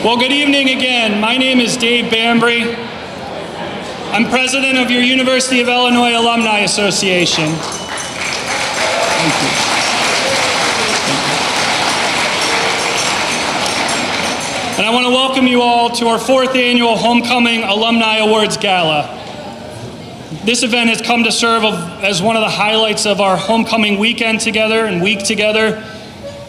Well, good evening again. My name is Dave Bambry. I'm president of your University of Illinois Alumni Association. Thank you. And I want to welcome you all to our 4th annual Homecoming Alumni Awards Gala. This event has come to serve as one of the highlights of our homecoming weekend together and week together.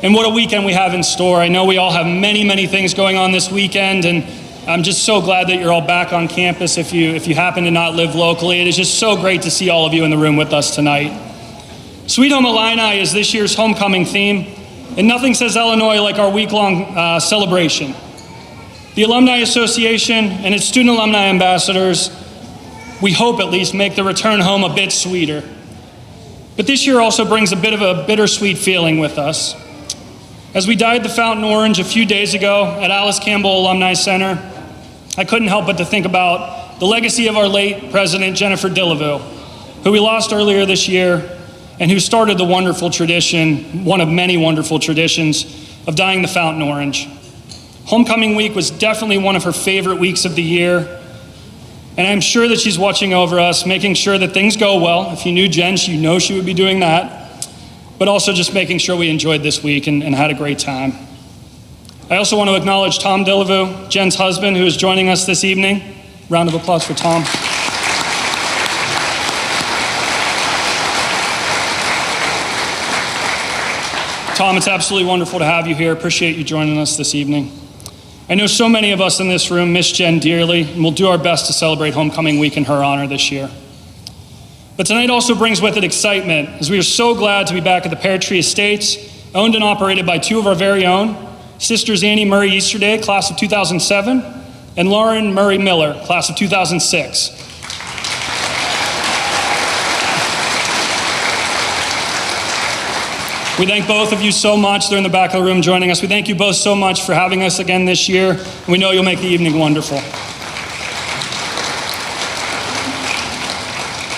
And what a weekend we have in store. I know we all have many, many things going on this weekend, and I'm just so glad that you're all back on campus if you happen to not live locally. It is just so great to see all of you in the room with us tonight. Sweet Home Illini is this year's homecoming theme, and nothing says Illinois like our week-long celebration. The Alumni Association and its student alumni ambassadors, we hope at least, make the return home a bit sweeter. But this year also brings a bit of a bittersweet feeling with us. As we dyed the fountain orange a few days ago at Alice Campbell Alumni Center, I couldn't help but to think about the legacy of our late President Jennifer Dilleville, who we lost earlier this year, and who started the wonderful tradition, one of many wonderful traditions, of dyeing the fountain orange. Homecoming week was definitely one of her favorite weeks of the year, and I'm sure that she's watching over us, making sure that things go well. If you knew Jen, you know she would be doing that. But also just making sure we enjoyed this week and had a great time. I also want to acknowledge Tom Dilleville, Jen's husband, who is joining us this evening. Round of applause for Tom. Tom, it's absolutely wonderful to have you here. Appreciate you joining us this evening. I know so many of us in this room miss Jen dearly, and we'll do our best to celebrate homecoming week in her honor this year. But tonight also brings with it excitement, as we are so glad to be back at the Pear Tree Estates, owned and operated by two of our very own, Sisters Annie Murray Easterday, class of 2007, and Lauren Murray Miller, class of 2006. We thank both of you so much. They're in the back of the room joining us. We thank you both so much for having us again this year. And we know you'll make the evening wonderful.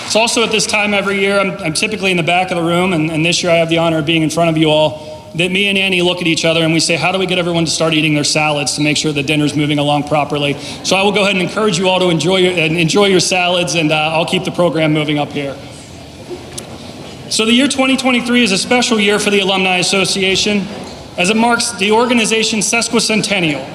It's also at this time every year, I'm typically in the back of the room, and this year I have the honor of being in front of you all, that me and Annie look at each other and we say, how do we get everyone to start eating their salads to make sure the dinner's moving along properly? So I will go ahead and encourage you all to enjoy your salads, and I'll keep the program moving up here. So the year 2023 is a special year for the Alumni Association, as it marks the organization's sesquicentennial.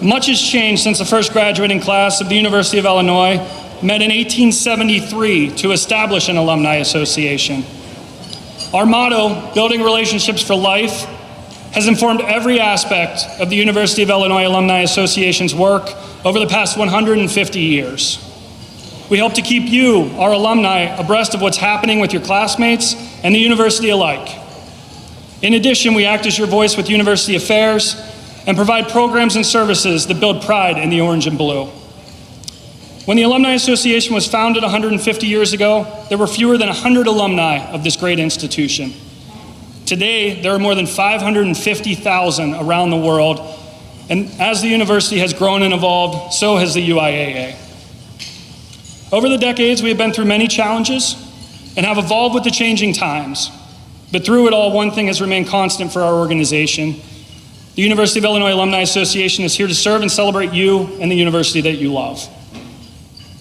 Much has changed since the first graduating class of the University of Illinois met in 1873 to establish an alumni association. Our motto, building relationships for life, has informed every aspect of the University of Illinois Alumni Association's work over the past 150 years. We hope to keep you, our alumni, abreast of what's happening with your classmates and the university alike. In addition, we act as your voice with university affairs and provide programs and services that build pride in the orange and blue. When the Alumni Association was founded 150 years ago, there were fewer than 100 alumni of this great institution. Today, there are more than 550,000 around the world, and as the university has grown and evolved, so has the UIAA. Over the decades, we have been through many challenges and have evolved with the changing times. But through it all, one thing has remained constant for our organization. The University of Illinois Alumni Association is here to serve and celebrate you and the university that you love.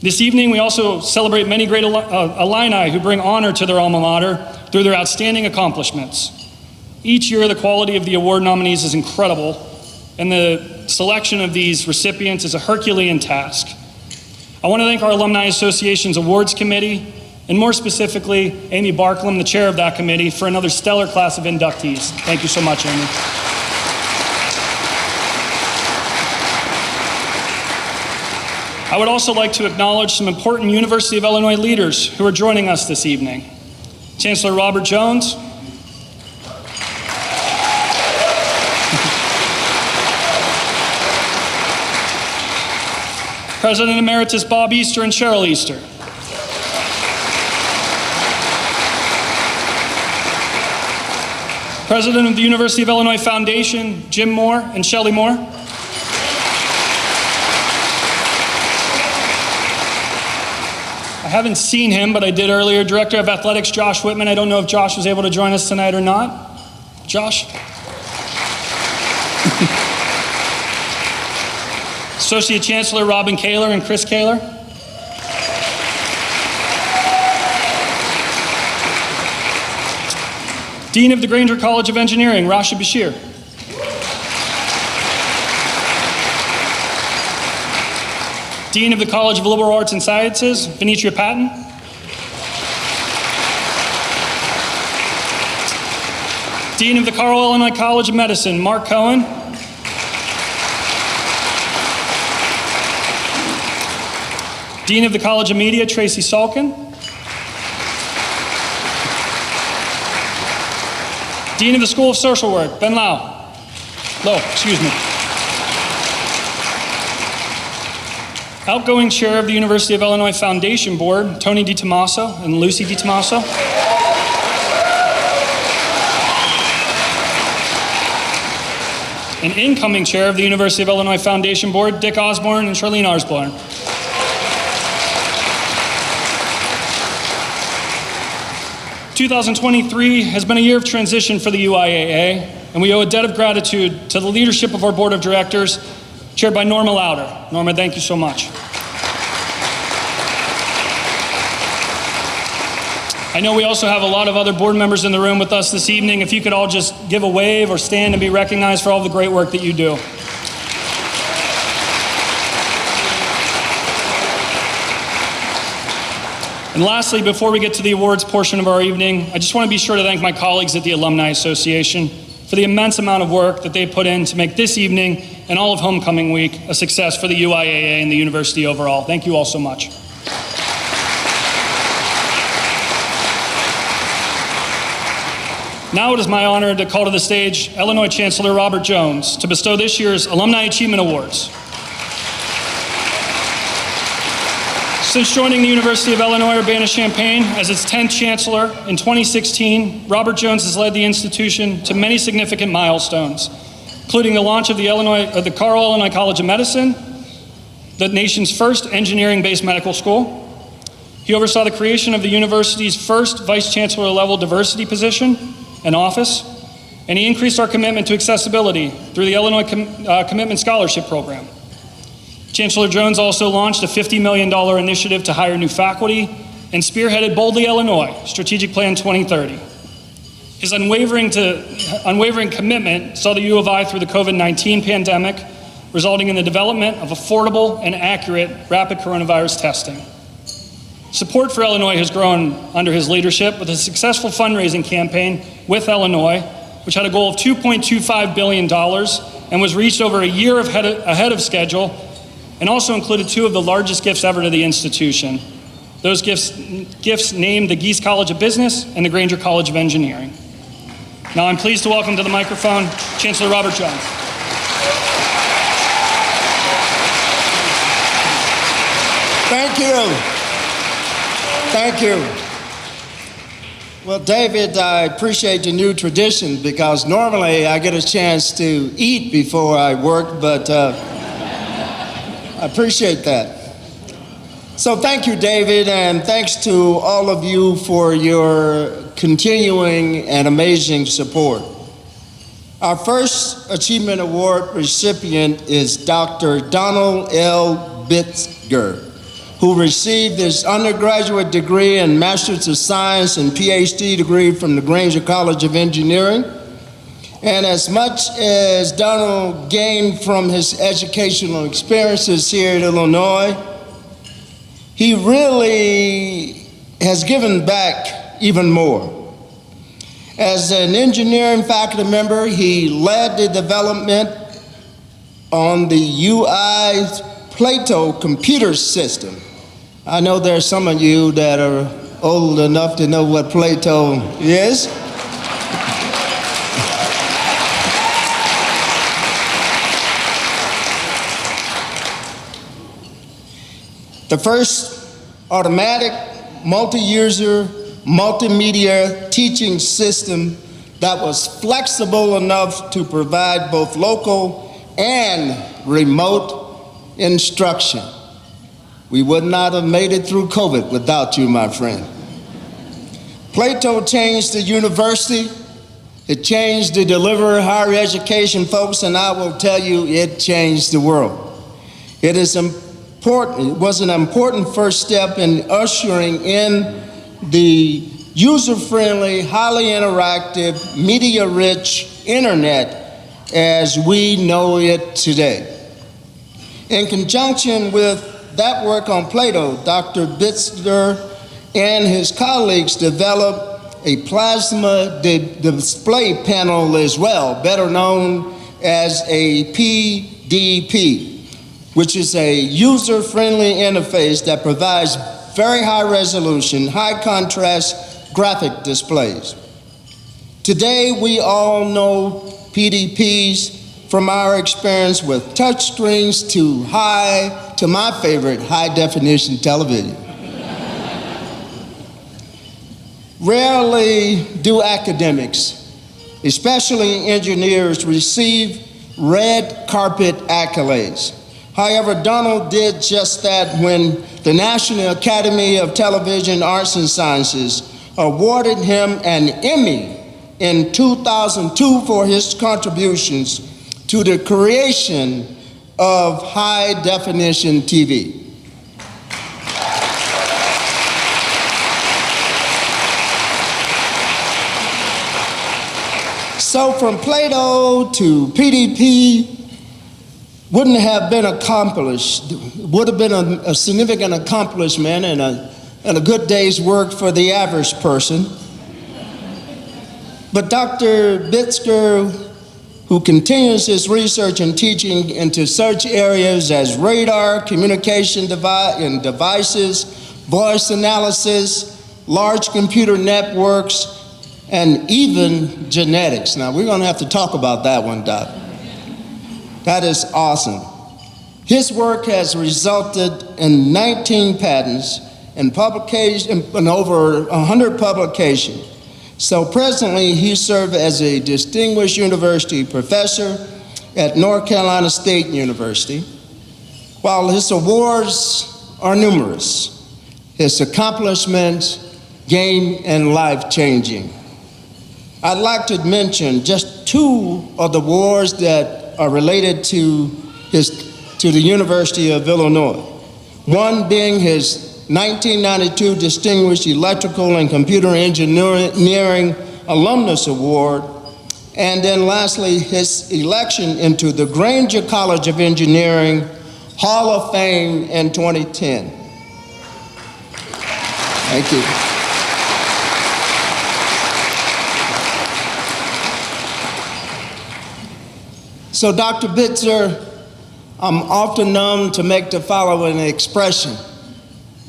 This evening, we also celebrate many great Illini who bring honor to their alma mater through their outstanding accomplishments. Each year, the quality of the award nominees is incredible, and the selection of these recipients is a Herculean task. I want to thank our Alumni Association's Awards Committee, and more specifically, Amy Barklam, the chair of that committee, for another stellar class of inductees. Thank you so much, Amy. I would also like to acknowledge some important University of Illinois leaders who are joining us this evening. Chancellor Robert Jones, President Emeritus Bob Easter and Cheryl Easter, President of the University of Illinois Foundation, Jim Moore and Shelley Moore, I haven't seen him, but I did earlier. Director of Athletics, Josh Whitman. I don't know if Josh was able to join us tonight or not. Josh? Associate Chancellor Robin Kaler and Chris Kaler. Dean of the Granger College of Engineering, Rasha Bashir. Dean of the College of Liberal Arts and Sciences, Venetia Patton. Dean of the Carl Illinois College of Medicine, Mark Cohen. Dean of the College of Media, Tracey Salkin. Dean of the School of Social Work, Ben Lowe. Outgoing Chair of the University of Illinois Foundation Board, Tony DiTomaso and Lucy DiTomaso. An incoming Chair of the University of Illinois Foundation Board, Dick Osborne and Charlene Osborne. (2023) has been a year of transition for the UIAA, and we owe a debt of gratitude to the leadership of our board of directors, chaired by Norma Lauder. Norma, thank you so much. I know we also have a lot of other board members in the room with us this evening. If you could all just give a wave or stand and be recognized for all the great work that you do. And lastly, before we get to the awards portion of our evening, I just want to be sure to thank my colleagues at the Alumni Association for the immense amount of work that they put in to make this evening and all of homecoming week a success for the UIAA and the university overall. Thank you all so much. Now it is my honor to call to the stage Illinois Chancellor Robert Jones to bestow this year's Alumni Achievement Awards. Since joining the University of Illinois Urbana-Champaign as its 10th chancellor in 2016, Robert Jones has led the institution to many significant milestones, including the launch of the Carl Illinois College of Medicine, the nation's first engineering-based medical school. He oversaw the creation of the university's first vice chancellor level diversity position and office, and he increased our commitment to accessibility through the Illinois Commitment Scholarship Program. Chancellor Jones also launched a $50 million initiative to hire new faculty and spearheaded Boldly Illinois, Strategic Plan 2030. His unwavering commitment saw the U of I through the COVID-19 pandemic, resulting in the development of affordable and accurate rapid coronavirus testing. Support for Illinois has grown under his leadership with a successful fundraising campaign with Illinois, which had a goal of $2.25 billion and was reached over a year ahead of schedule, and also included two of the largest gifts ever to the institution. Those gifts named the Gies College of Business and the Granger College of Engineering. Now I'm pleased to welcome to the microphone Chancellor Robert Jones. Thank you. Thank you. Well, David, I appreciate the new tradition because normally I get a chance to eat before I work, but I appreciate that. So thank you, David, and thanks to all of you for your continuing and amazing support. Our first Achievement Award recipient is Dr. Donald L. Bitzer, who received his undergraduate degree and Master's of Science and PhD degree from the Granger College of Engineering. And as much as Donald gained from his educational experiences here at Illinois, he really has given back even more. As an engineering faculty member, he led the development on the UI Plato computer system. I know there's some of you that are old enough to know what Plato is. The first automatic, multi-user, multimedia teaching system that was flexible enough to provide both local and remote instruction. We would not have made it through COVID without you, my friend. Plato changed the university. It changed the delivery higher education folks, and I will tell you, it changed the world. It was an important first step in ushering in the user-friendly, highly interactive, media-rich internet as we know it today. In conjunction with that work on Plato, Dr. Bitzer and his colleagues developed a plasma display panel as well, better known as a PDP, which is a user-friendly interface that provides very high resolution, high contrast graphic displays. Today, we all know PDPs from our experience with touchscreens to my favorite, high-definition television. Rarely do academics, especially engineers, receive red carpet accolades. However, Donald did just that when the National Academy of Television Arts and Sciences awarded him an Emmy in 2002 for his contributions to the creation of high-definition TV. So from Plato to PDP would have been a significant accomplishment and a good day's work for the average person. But Dr. Bitzer, who continues his research and teaching into such areas as radar, communication devices, voice analysis, large computer networks, and even genetics. Now, we're going to have to talk about that one, Doc. That is awesome. His work has resulted in 19 patents and over 100 publications. So presently, he serves as a distinguished university professor at North Carolina State University. While his awards are numerous, his accomplishments game and life-changing. I'd like to mention just two of the awards that are related to the University of Illinois. One being his 1992 Distinguished Electrical and Computer Engineering Alumnus Award, and then lastly, his election into the Granger College of Engineering Hall of Fame in 2010. Thank you. So, Dr. Bitzer, I'm often known to make the following expression,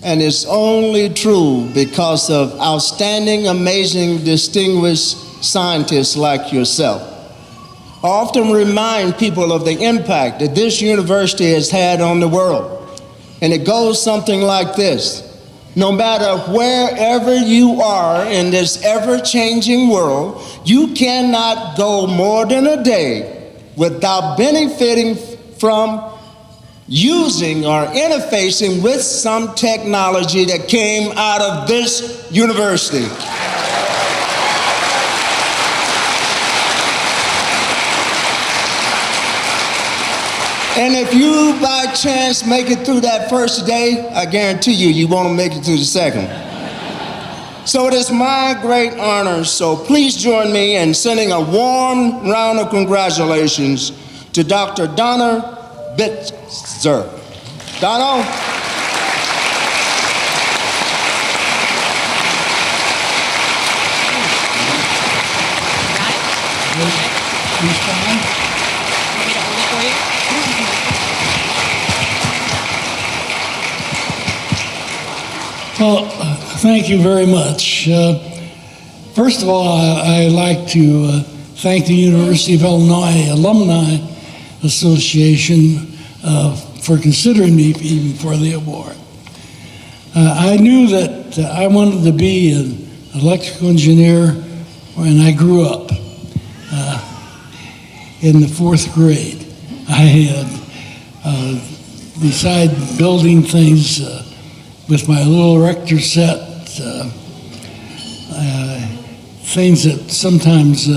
and it's only true because of outstanding, amazing, distinguished scientists like yourself. I often remind people of the impact that this university has had on the world, and it goes something like this. No matter wherever you are in this ever-changing world, you cannot go more than a day without benefiting from using or interfacing with some technology that came out of this university. And if you by chance make it through that first day, I guarantee you won't make it through the second. So it is my great honor, so please join me in sending a warm round of congratulations to Dr. Donna Bitzer. Donald? Well, thank you very much. First of all, I'd like to thank the University of Illinois Alumni Association for considering me even for the award. I knew that I wanted to be an electrical engineer when I grew up. In the 4th grade, I had decided building things with my little erector set, things that sometimes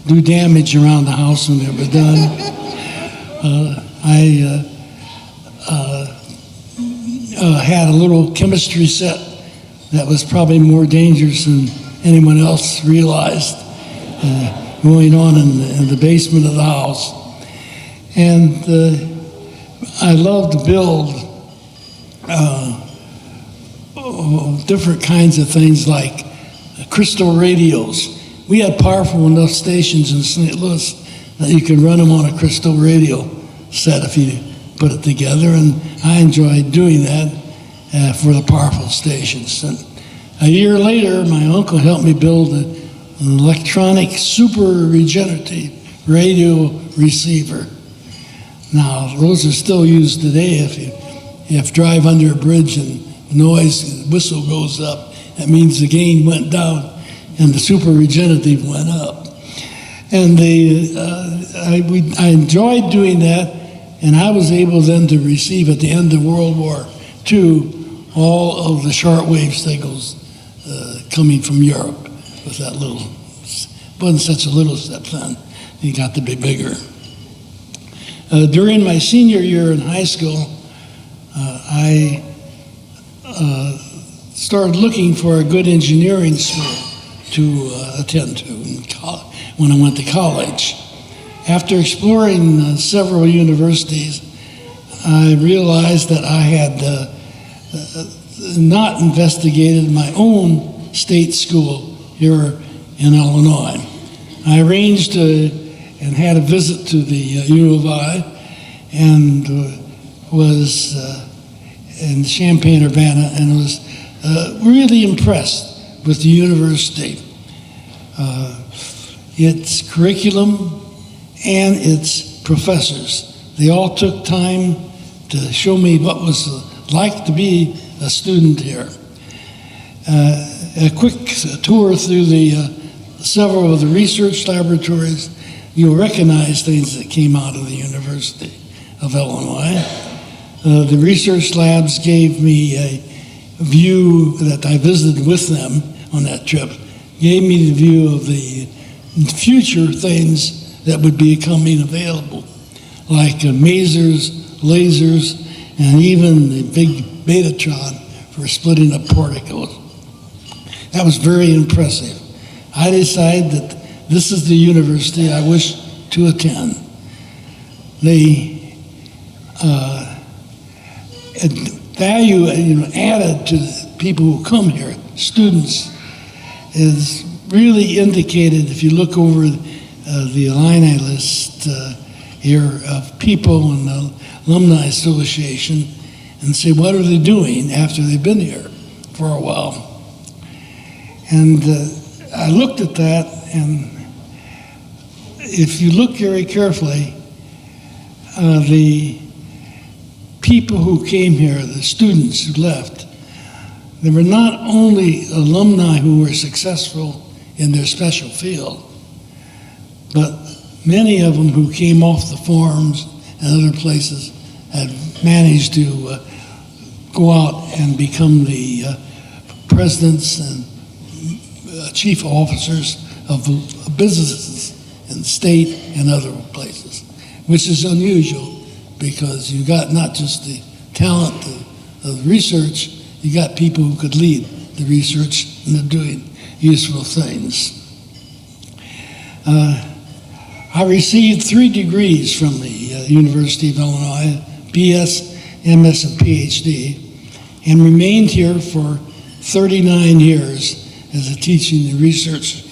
do damage around the house when they were done. I had a little chemistry set that was probably more dangerous than anyone else realized, going on in the basement of the house. And I love to build different kinds of things like crystal radios. We had powerful enough stations in St. Louis that you could run them on a crystal radio set if you put it together, and I enjoyed doing that for the powerful stations. And a year later, my uncle helped me build an electronic super regenerative radio receiver. Now, those are still used today. If you drive under a bridge and noise, the whistle goes up, that means the gain went down and the super regenerative went up. And I enjoyed doing that, and I was able then to receive at the end of World War II all of the shortwave signals coming from Europe with that little, wasn't such a little step then, it got to be bigger. During my senior year in high school, I started looking for a good engineering school to attend to when I went to college. After exploring several universities, I realized that I had not investigated my own state school here in Illinois. I arranged and had a visit to the U of I, and was in Champaign-Urbana, and was really impressed with the university, its curriculum and its professors. They all took time to show me what it was like to be a student here. A quick tour through the several of the research laboratories, you'll recognize things that came out of the University of Illinois. The research labs gave me a view that I visited with them on that trip, gave me the view of the future things that would be coming available, like masers, lasers, and even the big Betatron for splitting up particles. That was very impressive. I decided that this is the university I wish to attend. The value added to the people who come here, students, is really indicated if you look over the Illini list here of people in the Alumni Association and say, what are they doing after they've been here for a while? And I looked at that, and if you look very carefully, the people who came here, the students who left, they were not only alumni who were successful in their special field, but many of them who came off the forums and other places had managed to go out and become the presidents and chief officers of businesses in the state and other places, which is unusual because you got not just the talent of research, you got people who could lead the research and they're doing useful things. I received 3 degrees from the University of Illinois, BS, MS, and PhD, and remained here for 39 years as a teaching and research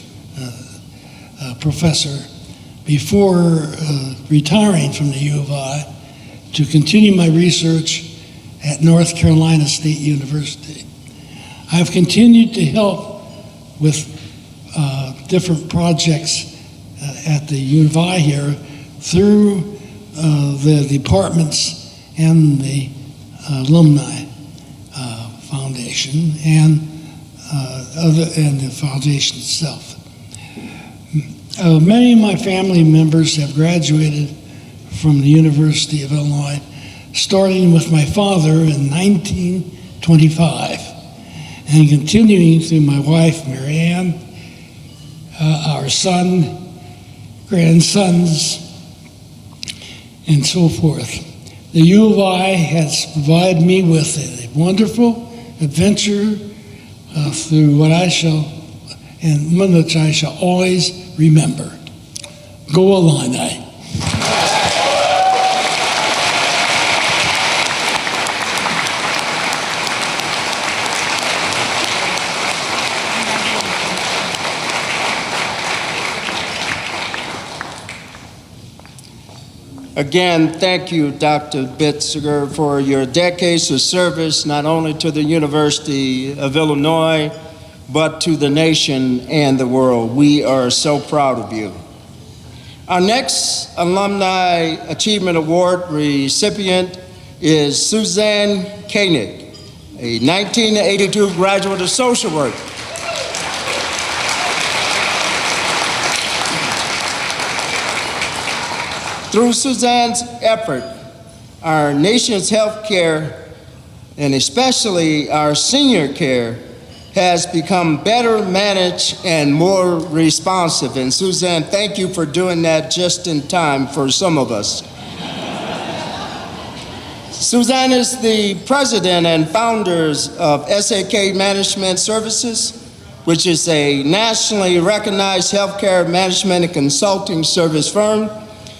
professor before retiring from the U of I to continue my research at North Carolina State University. I've continued to help with different projects at the U of I here through the departments and the Alumni Foundation and the foundation itself. Many of my family members have graduated from the University of Illinois, starting with my father in 1925 and continuing through my wife, Mary Ann, our son, grandsons, and so forth. The U of I has provided me with a wonderful adventure through what I shall, and one that I shall always remember. Go Illini. Again, thank you, Dr. Bitzer, for your decades of service, not only to the University of Illinois, but to the nation and the world. We are so proud of you. Our next Alumni Achievement Award recipient is Suzanne Koenig, a 1982 graduate of social work. Through Suzanne's effort, our nation's health care, and especially our senior care, has become better managed and more responsive. And Suzanne, thank you for doing that just in time for some of us. Suzanne is the president and founders of SAK Management Services, which is a nationally recognized healthcare management and consulting service firm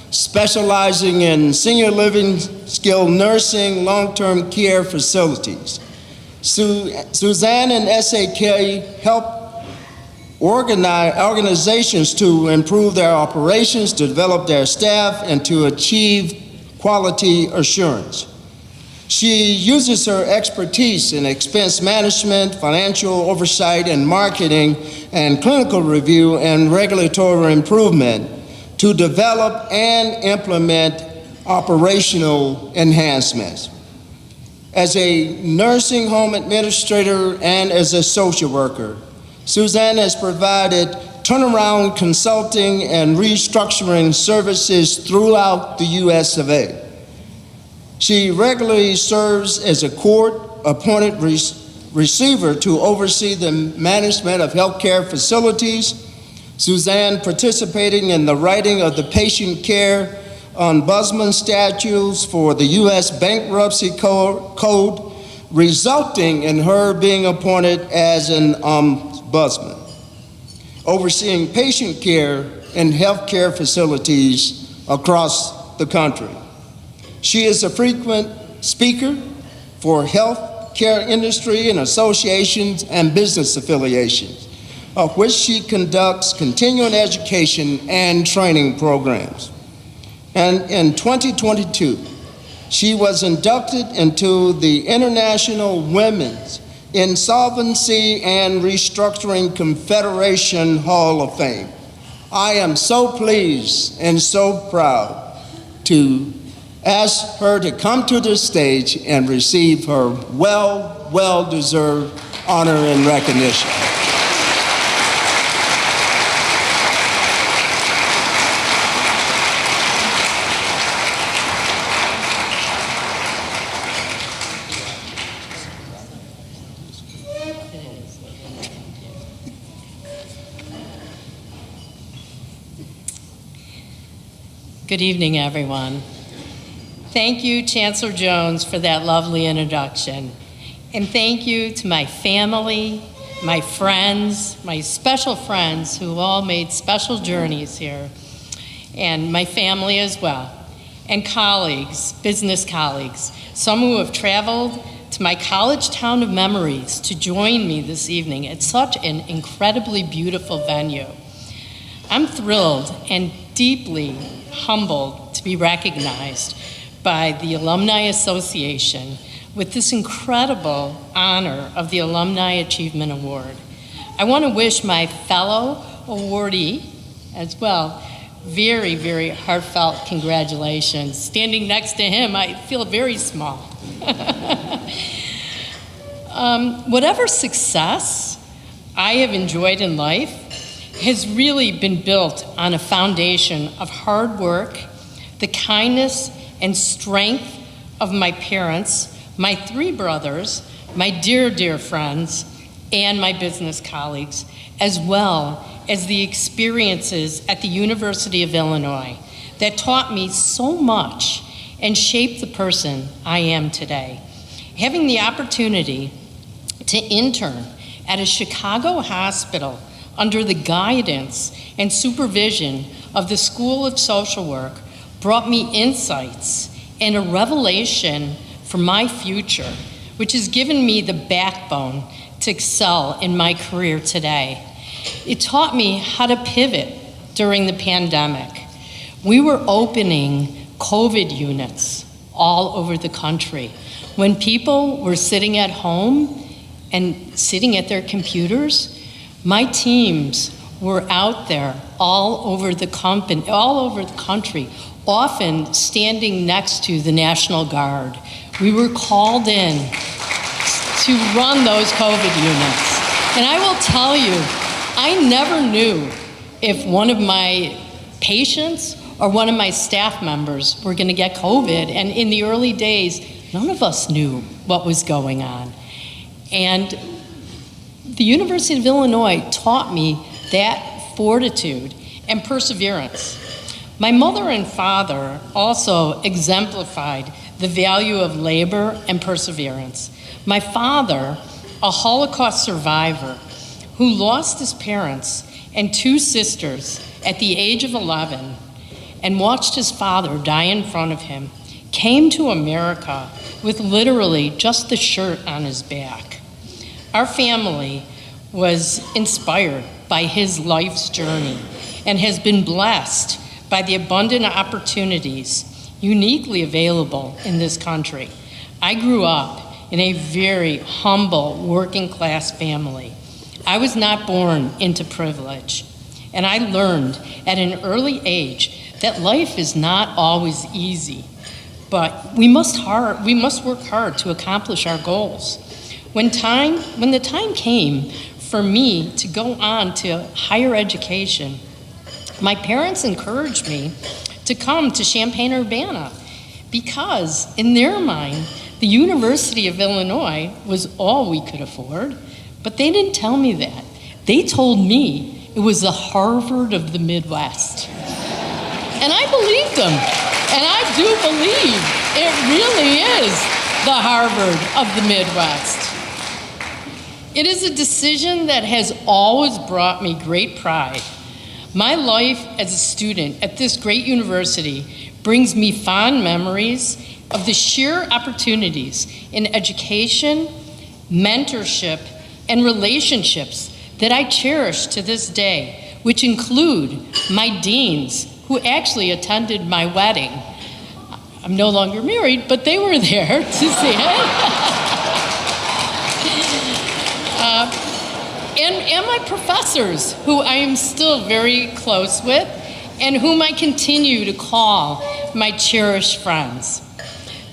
specializing in senior living, skilled nursing, long-term care facilities. Suzanne and SAK help organizations to improve their operations, to develop their staff, and to achieve quality assurance. She uses her expertise in expense management, financial oversight, and marketing, and clinical review and regulatory improvement to develop and implement operational enhancements. As a nursing home administrator and as a social worker, Suzanne has provided turnaround consulting and restructuring services throughout the US of A. She regularly serves as a court-appointed receiver to oversee the management of healthcare facilities. Suzanne participating in the writing of the patient care ombudsman statutes for the U.S. Bankruptcy Code, resulting in her being appointed as an ombudsman, overseeing patient care in healthcare facilities across the country. She is a frequent speaker for health care industry and associations and business affiliations, of which she conducts continuing education and training programs. And in 2022, she was inducted into the International Women's Insolvency and Restructuring Confederation Hall of Fame. I am so pleased and so proud to ask her to come to the stage and receive her well-deserved honor and recognition. Good evening, everyone. Thank you, Chancellor Jones, for that lovely introduction. And thank you to my family, my friends, my special friends who all made special journeys here, and my family as well, and colleagues, business colleagues, some who have traveled to my college town of memories to join me this evening at such an incredibly beautiful venue. I'm thrilled and deeply humbled to be recognized by the Alumni Association with this incredible honor of the Alumni Achievement Award. I want to wish my fellow awardee as well very, very heartfelt congratulations. Standing next to him, I feel very small. Whatever success I have enjoyed in life has really been built on a foundation of hard work, the kindness and strength of my parents, my three brothers, my dear, dear friends, and my business colleagues, as well as the experiences at the University of Illinois that taught me so much and shaped the person I am today. Having the opportunity to intern at a Chicago hospital under the guidance and supervision of the School of Social Work brought me insights and a revelation for my future, which has given me the backbone to excel in my career today. It taught me how to pivot during the pandemic. We were opening COVID units all over the country. When people were sitting at home and sitting at their computers, my teams were out there all over the country, often standing next to the National Guard. We were called in to run those COVID units. And I will tell you, I never knew if one of my patients or one of my staff members were going to get COVID. And in the early days, none of us knew what was going on. And the University of Illinois taught me that fortitude and perseverance. My mother and father also exemplified the value of labor and perseverance. My father, a Holocaust survivor who lost his parents and two sisters at the age of 11 and watched his father die in front of him, came to America with literally just the shirt on his back. Our family was inspired by his life's journey and has been blessed by the abundant opportunities uniquely available in this country. I grew up in a very humble working class family. I was not born into privilege, and I learned at an early age that life is not always easy, but we must work hard to accomplish our goals. When the time came for me to go on to higher education, my parents encouraged me to come to Champaign-Urbana because in their mind, the University of Illinois was all we could afford, but they didn't tell me that. They told me it was the Harvard of the Midwest. And I believed them, and I do believe it really is the Harvard of the Midwest. It is a decision that has always brought me great pride. My life as a student at this great university brings me fond memories of the sheer opportunities in education, mentorship, and relationships that I cherish to this day, which include my deans who actually attended my wedding. I'm no longer married, but they were there to see it. And my professors, who I am still very close with, and whom I continue to call my cherished friends.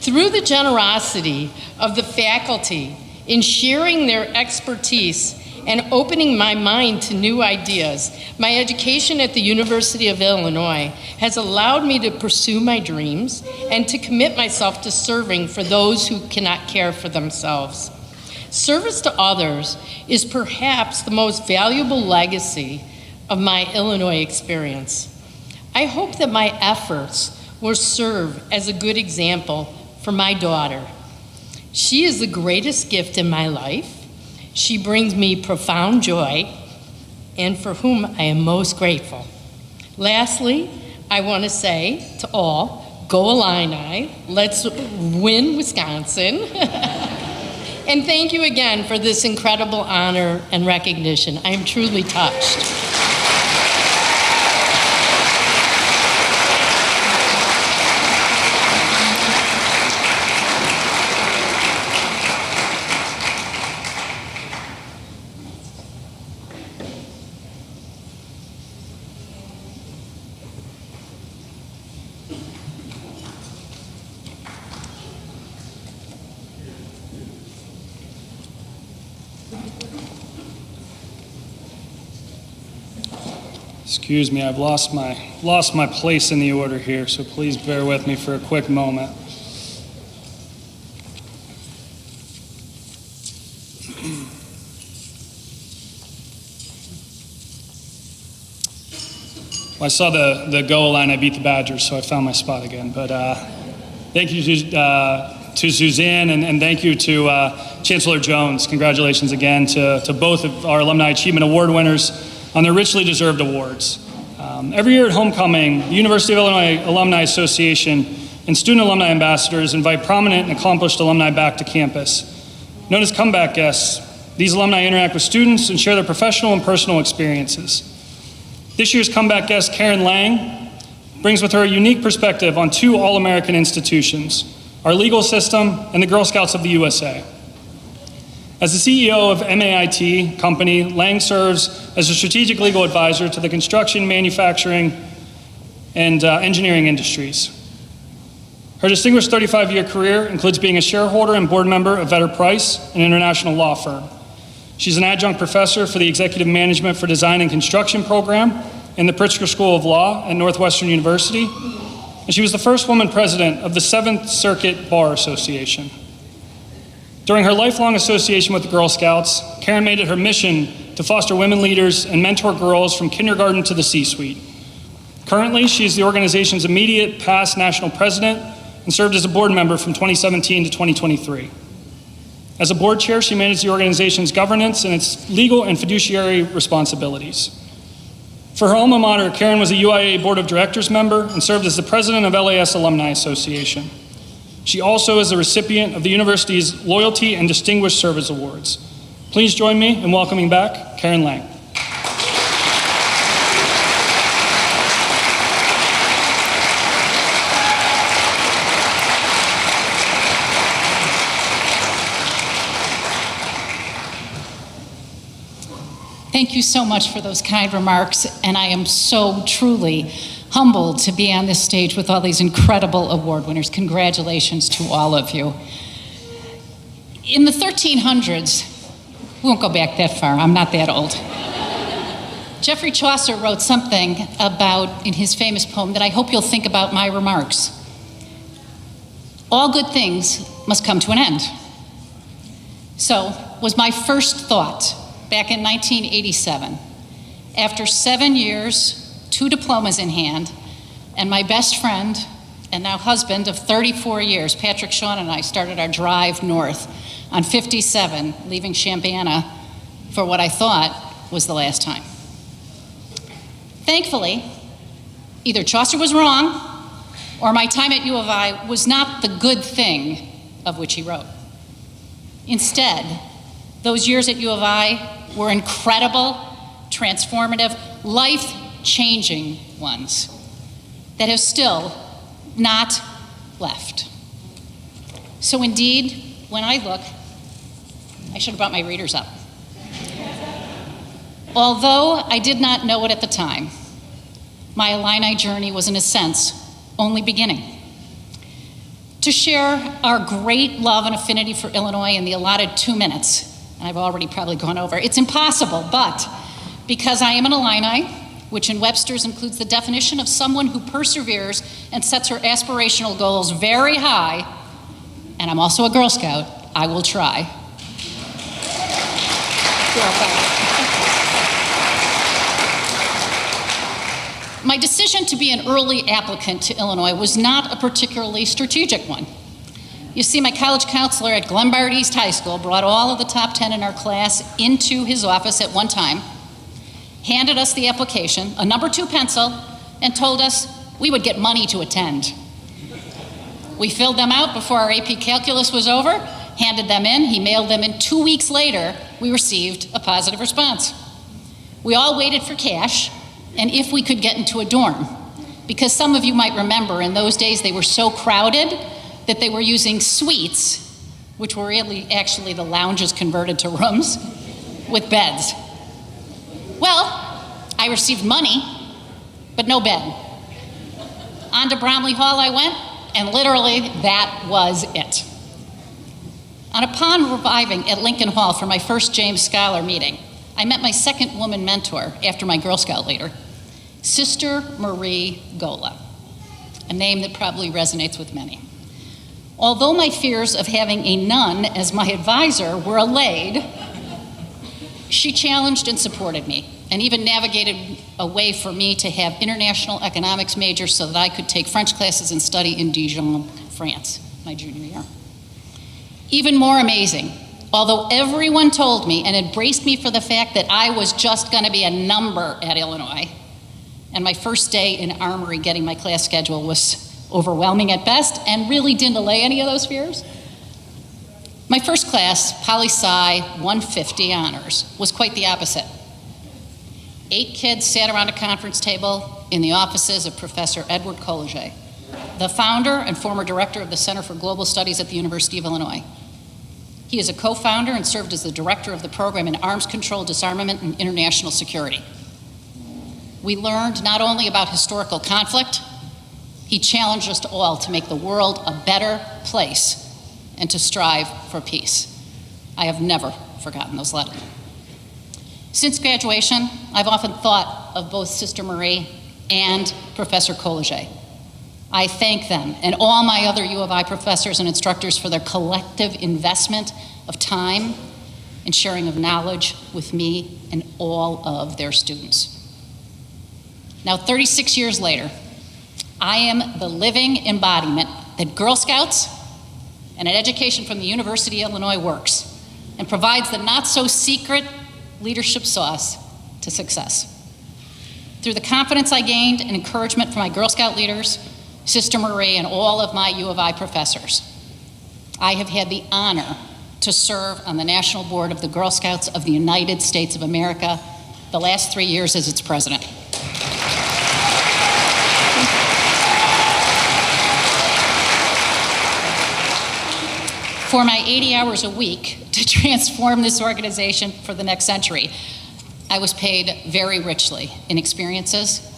Through the generosity of the faculty in sharing their expertise and opening my mind to new ideas, my education at the University of Illinois has allowed me to pursue my dreams and to commit myself to serving for those who cannot care for themselves. Service to others is perhaps the most valuable legacy of my Illinois experience. I hope that my efforts will serve as a good example for my daughter. She is the greatest gift in my life. She brings me profound joy, and for whom I am most grateful. Lastly, I want to say to all, go Illini, let's win Wisconsin. And thank you again for this incredible honor and recognition. I am truly touched. Excuse me, I've lost my place in the order here, so please bear with me for a quick moment. Well, I saw the goal line, I beat the Badgers, so I found my spot again, but Thank you to Suzanne, and thank you to Chancellor Jones. Congratulations again to both of our Alumni Achievement Award winners on their richly deserved awards. Every year at Homecoming, the University of Illinois Alumni Association and student alumni ambassadors invite prominent and accomplished alumni back to campus. Known as comeback guests, these alumni interact with students and share their professional and personal experiences. This year's comeback guest, Karen Layng, brings with her a unique perspective on two All-American institutions, our legal system and the Girl Scouts of the USA. As the CEO of MAIT Company, Layng serves as a strategic legal advisor to the construction, manufacturing, and engineering industries. Her distinguished 35-year career includes being a shareholder and board member of Vedder Price, an international law firm. She's an adjunct professor for the Executive Management for Design and Construction program in the Pritzker School of Law at Northwestern University, and she was the first woman president of the Seventh Circuit Bar Association. During her lifelong association with the Girl Scouts, Karen made it her mission to foster women leaders and mentor girls from kindergarten to the C-suite. Currently, she is the organization's immediate past national president and served as a board member from 2017 to 2023. As a board chair, she managed the organization's governance and its legal and fiduciary responsibilities. For her alma mater, Karen was a UIA Board of Directors member and served as the president of LAS Alumni Association. She also is a recipient of the university's Loyalty and Distinguished Service Awards. Please join me in welcoming back Karen Layng. Thank you so much for those kind remarks, and I am so truly humbled to be on this stage with all these incredible award winners. Congratulations to all of you. In the 1300s, we won't go back that far, I'm not that old. Geoffrey Chaucer wrote something about, in his famous poem, that I hope you'll think about my remarks. All good things must come to an end. So, was my first thought back in 1987, after 7 years, 2 diplomas in hand, and my best friend and now husband of 34 years, Patrick Shawn, and I started our drive north on 57, leaving Chambana for what I thought was the last time. Thankfully, either Chaucer was wrong or my time at U of I was not the good thing of which he wrote. Instead, those years at U of I were incredible, transformative, life-changing ones that have still not left. So indeed, when I look, I should have brought my readers up. Although I did not know it at the time, my Illini journey was in a sense only beginning. To share our great love and affinity for Illinois in the allotted 2 minutes, and I've already probably gone over, it's impossible, but because I am an Illini, which in Webster's includes the definition of someone who perseveres and sets her aspirational goals very high, and I'm also a Girl Scout, I will try. My decision to be an early applicant to Illinois was not a particularly strategic one. You see, my college counselor at Glenbard East High School brought all of the top 10 in our class into his office at one time, handed us the application, a number 2 pencil, and told us we would get money to attend. We filled them out before our AP Calculus was over, handed them in, he mailed them in. 2 weeks later, we received a positive response. We all waited for cash, and if we could get into a dorm, because some of you might remember in those days they were so crowded that they were using suites, which were really actually the lounges converted to rooms, with beds. Well, I received money, but no bed. On to Bromley Hall I went, and literally that was it. And upon arriving at Lincoln Hall for my first James Scholar meeting, I met my second woman mentor after my Girl Scout leader, Sister Marie Gola, a name that probably resonates with many. Although my fears of having a nun as my advisor were allayed, she challenged and supported me, and even navigated a way for me to have international economics major so that I could take French classes and study in Dijon, France, my junior year. Even more amazing, although everyone told me and embraced me for the fact that I was just going to be a number at Illinois, and my first day in Armory getting my class schedule was overwhelming at best and really didn't allay any of those fears. My first class, Poli-Sci 150 honors, was quite the opposite. 8 kids sat around a conference table in the offices of Professor Edward Koenig, the founder and former director of the Center for Global Studies at the University of Illinois. He is a co-founder and served as the director of the program in arms control, disarmament, and international security. We learned not only about historical conflict, he challenged us all to make the world a better place and to strive for peace. I have never forgotten those lessons. Since graduation, I've often thought of both Sister Marie and Professor Koenig. I thank them and all my other U of I professors and instructors for their collective investment of time and sharing of knowledge with me and all of their students. Now, 36 years later, I am the living embodiment that Girl Scouts and an education from the University of Illinois works and provides the not-so-secret leadership sauce to success. Through the confidence I gained and encouragement from my Girl Scout leaders, Sister Marie, and all of my U of I professors, I have had the honor to serve on the National Board of the Girl Scouts of the United States of America the last 3 years as its president. For my 80 hours a week to transform this organization for the next century, I was paid very richly in experiences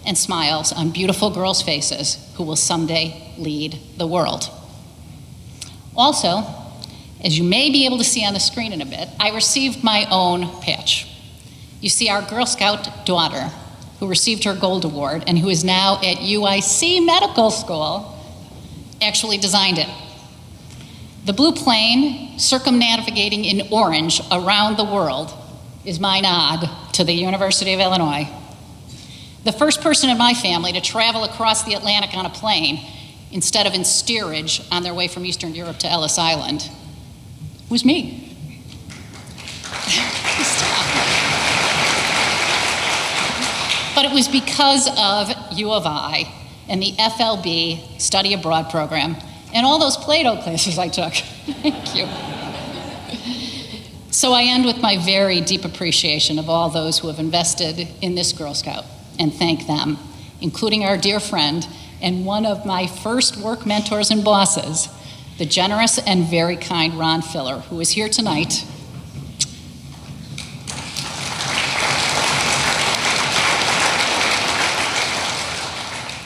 and smiles on beautiful girls' faces who will someday lead the world. Also, as you may be able to see on the screen in a bit, I received my own patch. You see, our Girl Scout daughter, who received her Gold Award and who is now at UIC Medical School, actually designed it. The blue plane circumnavigating in orange around the world is my nod to the University of Illinois. The first person in my family to travel across the Atlantic on a plane instead of in steerage on their way from Eastern Europe to Ellis Island was me. But it was because of U of I and the FLB Study Abroad program and all those Plato classes I took. Thank you. So I end with my very deep appreciation of all those who have invested in this Girl Scout and thank them, including our dear friend and one of my first work mentors and bosses, the generous and very kind Ron Filler, who is here tonight.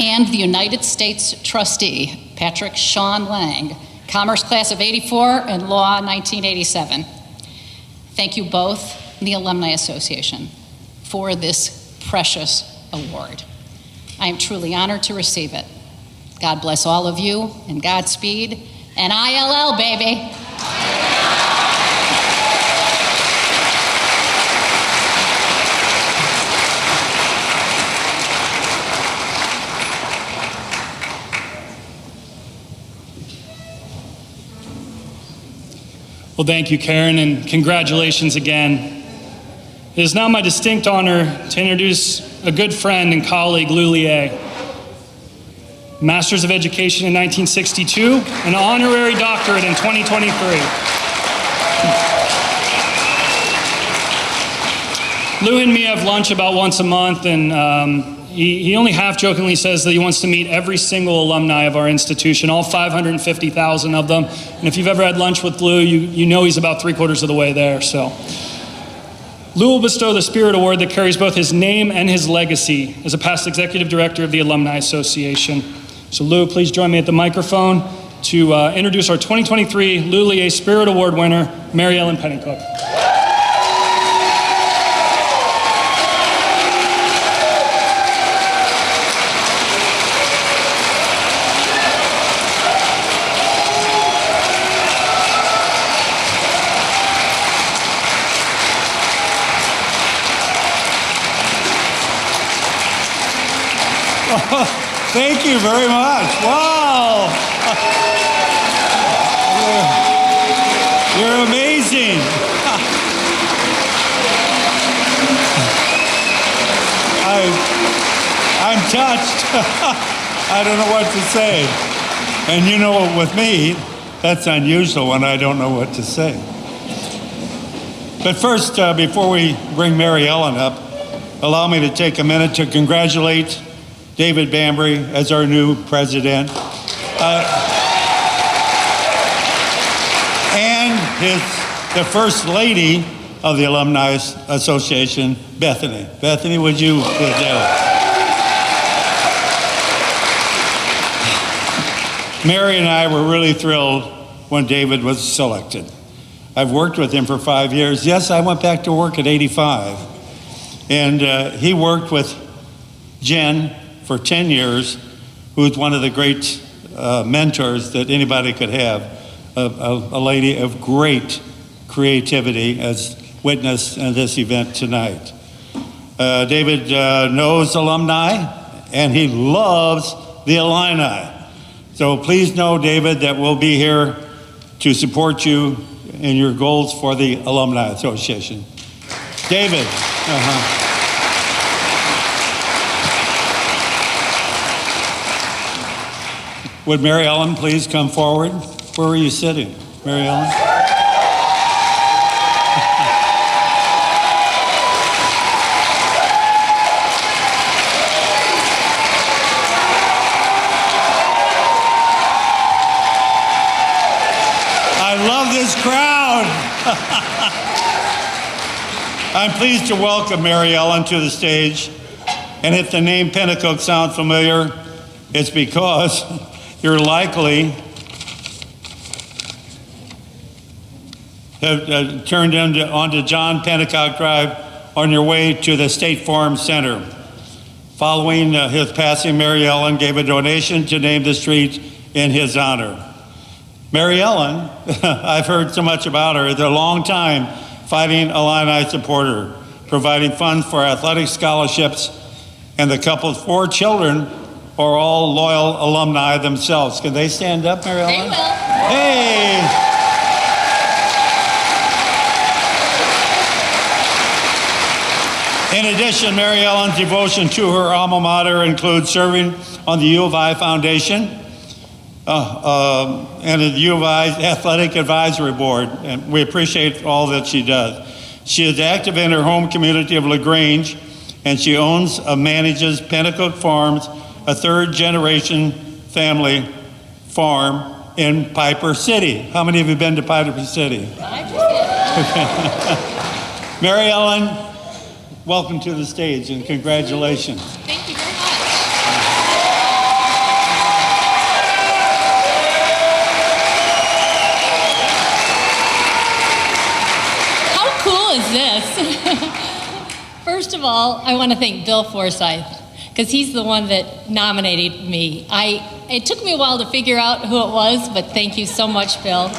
And the United States trustee, Patrick Sean Layng, Commerce Class of '84 and Law 1987. Thank you both, the Alumni Association, for this precious award. I am truly honored to receive it. God bless all of you, and Godspeed, and ILL, baby. Well, thank you, Karen, and congratulations again. It is now my distinct honor to introduce a good friend and colleague, Liay. Masters of Education in 1962, an honorary doctorate in 2023. Lou and me have lunch about once a month, and he only half-jokingly says that he wants to meet every single alumni of our institution, all 550,000 of them. And if you've ever had lunch with Lou, you know he's about 3/4 of the way there. So Lou will bestow the Spirit Award that carries both his name and his legacy as a past executive director of the Alumni Association. So Lou, please join me at the microphone to introduce our 2023 Lou Liay Spirit Award winner, Mary Ellen Penicook. Thank you very much. Wow. touched. I don't know what to say. And you know, with me, that's unusual when I don't know what to say. But first, before we bring Mary Ellen up, allow me to take a minute to congratulate David Bambry as our new president. And the First Lady of the Alumni Association, Bethany. Bethany, would you sit down? Mary and I were really thrilled when David was selected. I've worked with him for 5 years. Yes, I went back to work at 85. And he worked with Jen for 10 years, who was one of the great mentors that anybody could have, a lady of great creativity, as witnessed in this event tonight. David knows alumni, and he loves the Illini. So please know, David, that we'll be here to support you in your goals for the Alumni Association. David. Would Mary Ellen please come forward? Where are you sitting, Mary Ellen? I love this crowd. I'm pleased to welcome Mary Ellen to the stage. And if the name Penicook sounds familiar, it's because you're likely have turned onto John Penicook Drive on your way to the State Farm Center. Following his passing, Mary Ellen gave a donation to name the street in his honor. Mary Ellen, I've heard so much about her, is a long-time Fighting Illini supporter, providing funds for athletic scholarships, and the couple's 4 children are all loyal alumni themselves. Can they stand up, Mary Ellen? They will. Hey! In addition, Mary Ellen's devotion to her alma mater includes serving on the U of I Foundation and the U of I Athletic Advisory Board, and we appreciate all that she does. She is active in her home community of LaGrange, and she owns and manages Penicook Farms, a third-generation family farm in Piper City. How many of you been to Piper City? Mary Ellen, welcome to the stage and congratulations. Thank you very much. How cool is this? First of all, I want to thank Bill Forsyth, because he's the one that nominated me. It took me a while to figure out who it was, but thank you so much, Bill.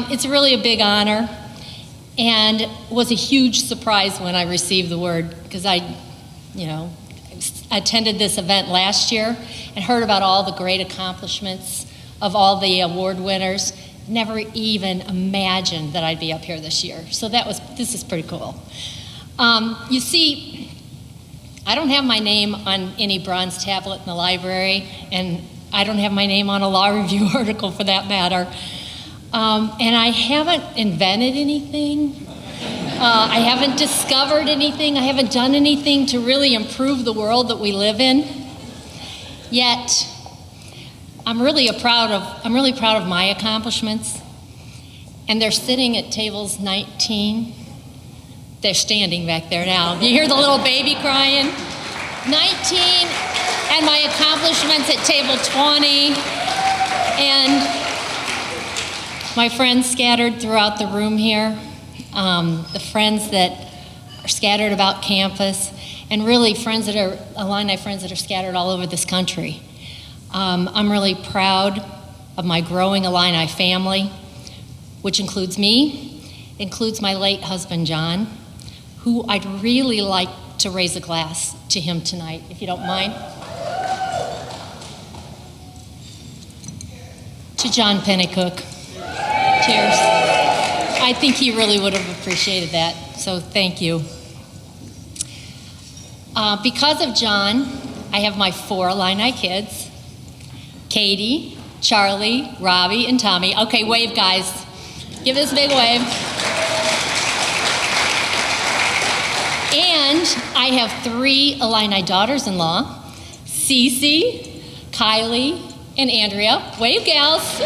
It's really a big honor, and it was a huge surprise when I received the word, because I attended this event last year and heard about all the great accomplishments of all the award winners. Never even imagined that I'd be up here this year. So this is pretty cool. You see, I don't have my name on any bronze tablet in the library, and I don't have my name on a law review article for that matter. And I haven't invented anything. I haven't discovered anything. I haven't done anything to really improve the world that we live in. Yet, I'm really proud of my accomplishments. And they're sitting at tables 19. They're standing back there now. You hear the little baby crying? 19, and my accomplishments at table 20. And my friends scattered throughout the room here. The friends that are scattered about campus, and really Illini friends that are scattered all over this country. I'm really proud of my growing Illini family, which includes me, includes my late husband, John, who I'd really like to raise a glass to him tonight, if you don't mind. To John Penicook. Cheers. I think he really would have appreciated that, so thank you. Because of John, I have my 4 Illini kids, Katie, Charlie, Robbie, and Tommy. Okay, wave, guys. Give this a big wave. And I have 3 Illini daughters-in-law, Cece, Kylie, and Andrea. Wave, gals.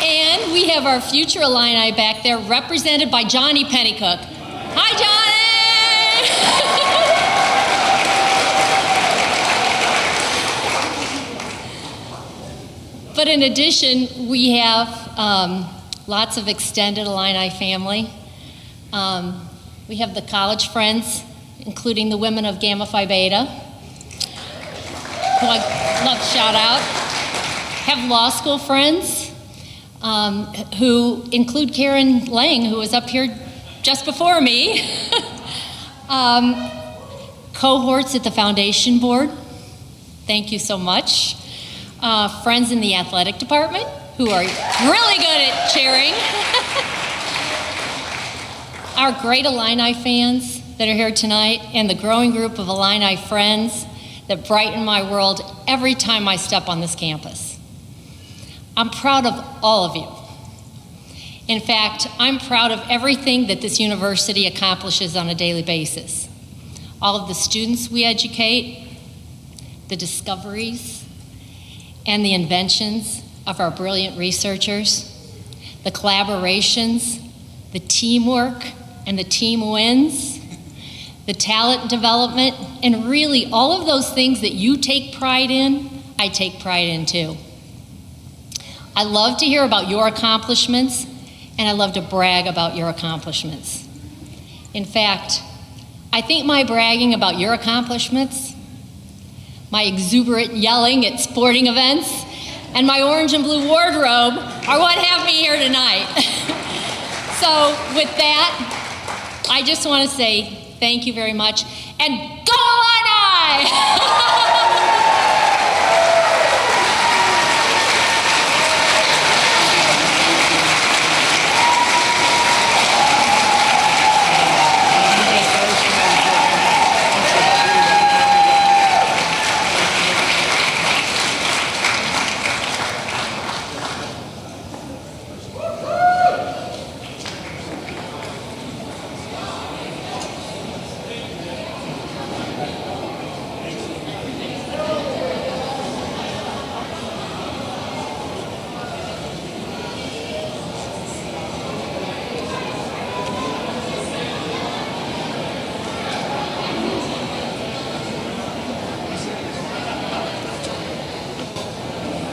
And we have our future Illini back there, represented by Johnny Penicook. Hi, Johnny! But in addition, we have lots of extended Illini family. We have the college friends, including the women of Gamma Phi Beta, who I'd love to shout out. Have law school friends, who include Karen Layng, who was up here just before me. Cohorts at the foundation board, thank you so much. Friends in the athletic department, who are really good at cheering. Our great Illini fans that are here tonight, and the growing group of Illini friends that brighten my world every time I step on this campus. I'm proud of all of you. In fact, I'm proud of everything that this university accomplishes on a daily basis. All of the students we educate, the discoveries, and the inventions of our brilliant researchers, the collaborations, the teamwork, and the team wins, the talent development, and really all of those things that you take pride in, I take pride in too. I love to hear about your accomplishments, and I love to brag about your accomplishments. In fact, I think my bragging about your accomplishments, my exuberant yelling at sporting events, and my orange and blue wardrobe are what have me here tonight. So with that, I just want to say thank you very much, and go Illini!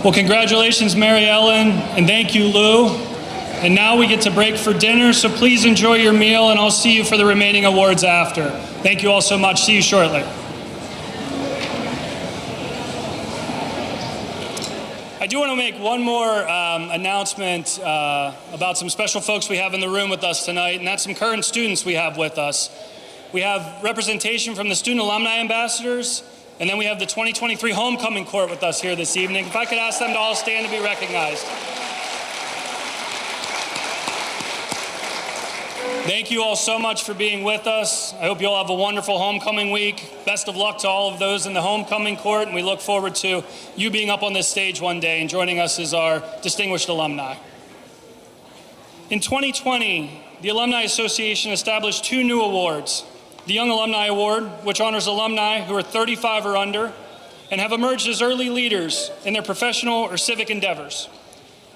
Well, congratulations, Mary Ellen, and thank you, Lou. And now we get to break for dinner, so please enjoy your meal, and I'll see you for the remaining awards after. Thank you all so much. See you shortly. I do want to make one more announcement about some special folks we have in the room with us tonight, and that's some current students we have with us. We have representation from the Student Alumni Ambassadors, and then we have the 2023 Homecoming Court with us here this evening. If I could ask them to all stand to be recognized. Thank you all so much for being with us. I hope you all have a wonderful homecoming week. Best of luck to all of those in the homecoming court, and we look forward to you being up on this stage one day and joining us as our distinguished alumni. In 2020, the Alumni Association established 2 new awards. The Young Alumni Award, which honors alumni who are 35 or under and have emerged as early leaders in their professional or civic endeavors.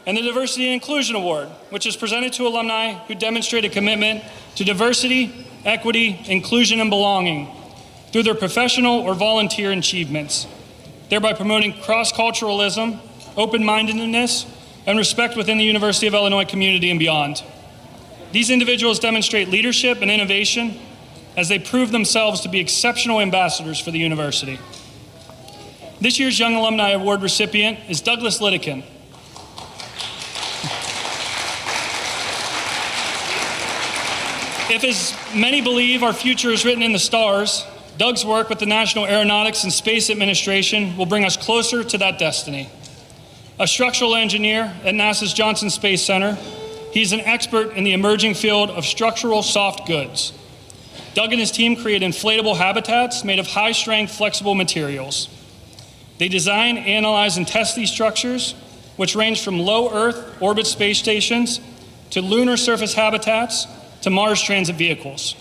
And the Diversity and Inclusion Award, which is presented to alumni who demonstrate a commitment to diversity, equity, inclusion, and belonging through their professional or volunteer achievements, thereby promoting cross-culturalism, open-mindedness, and respect within the University of Illinois community and beyond. These individuals demonstrate leadership and innovation as they prove themselves to be exceptional ambassadors for the university. This year's Young Alumni Award recipient is Douglas Litteken. If, as many believe, our future is written in the stars, Doug's work with the National Aeronautics and Space Administration will bring us closer to that destiny. A structural engineer at NASA's Johnson Space Center, he's an expert in the emerging field of structural soft goods. Doug and his team create inflatable habitats made of high-strength, flexible materials. They design, analyze, and test these structures, which range from low Earth orbit space stations to lunar surface habitats to Mars transit vehicles.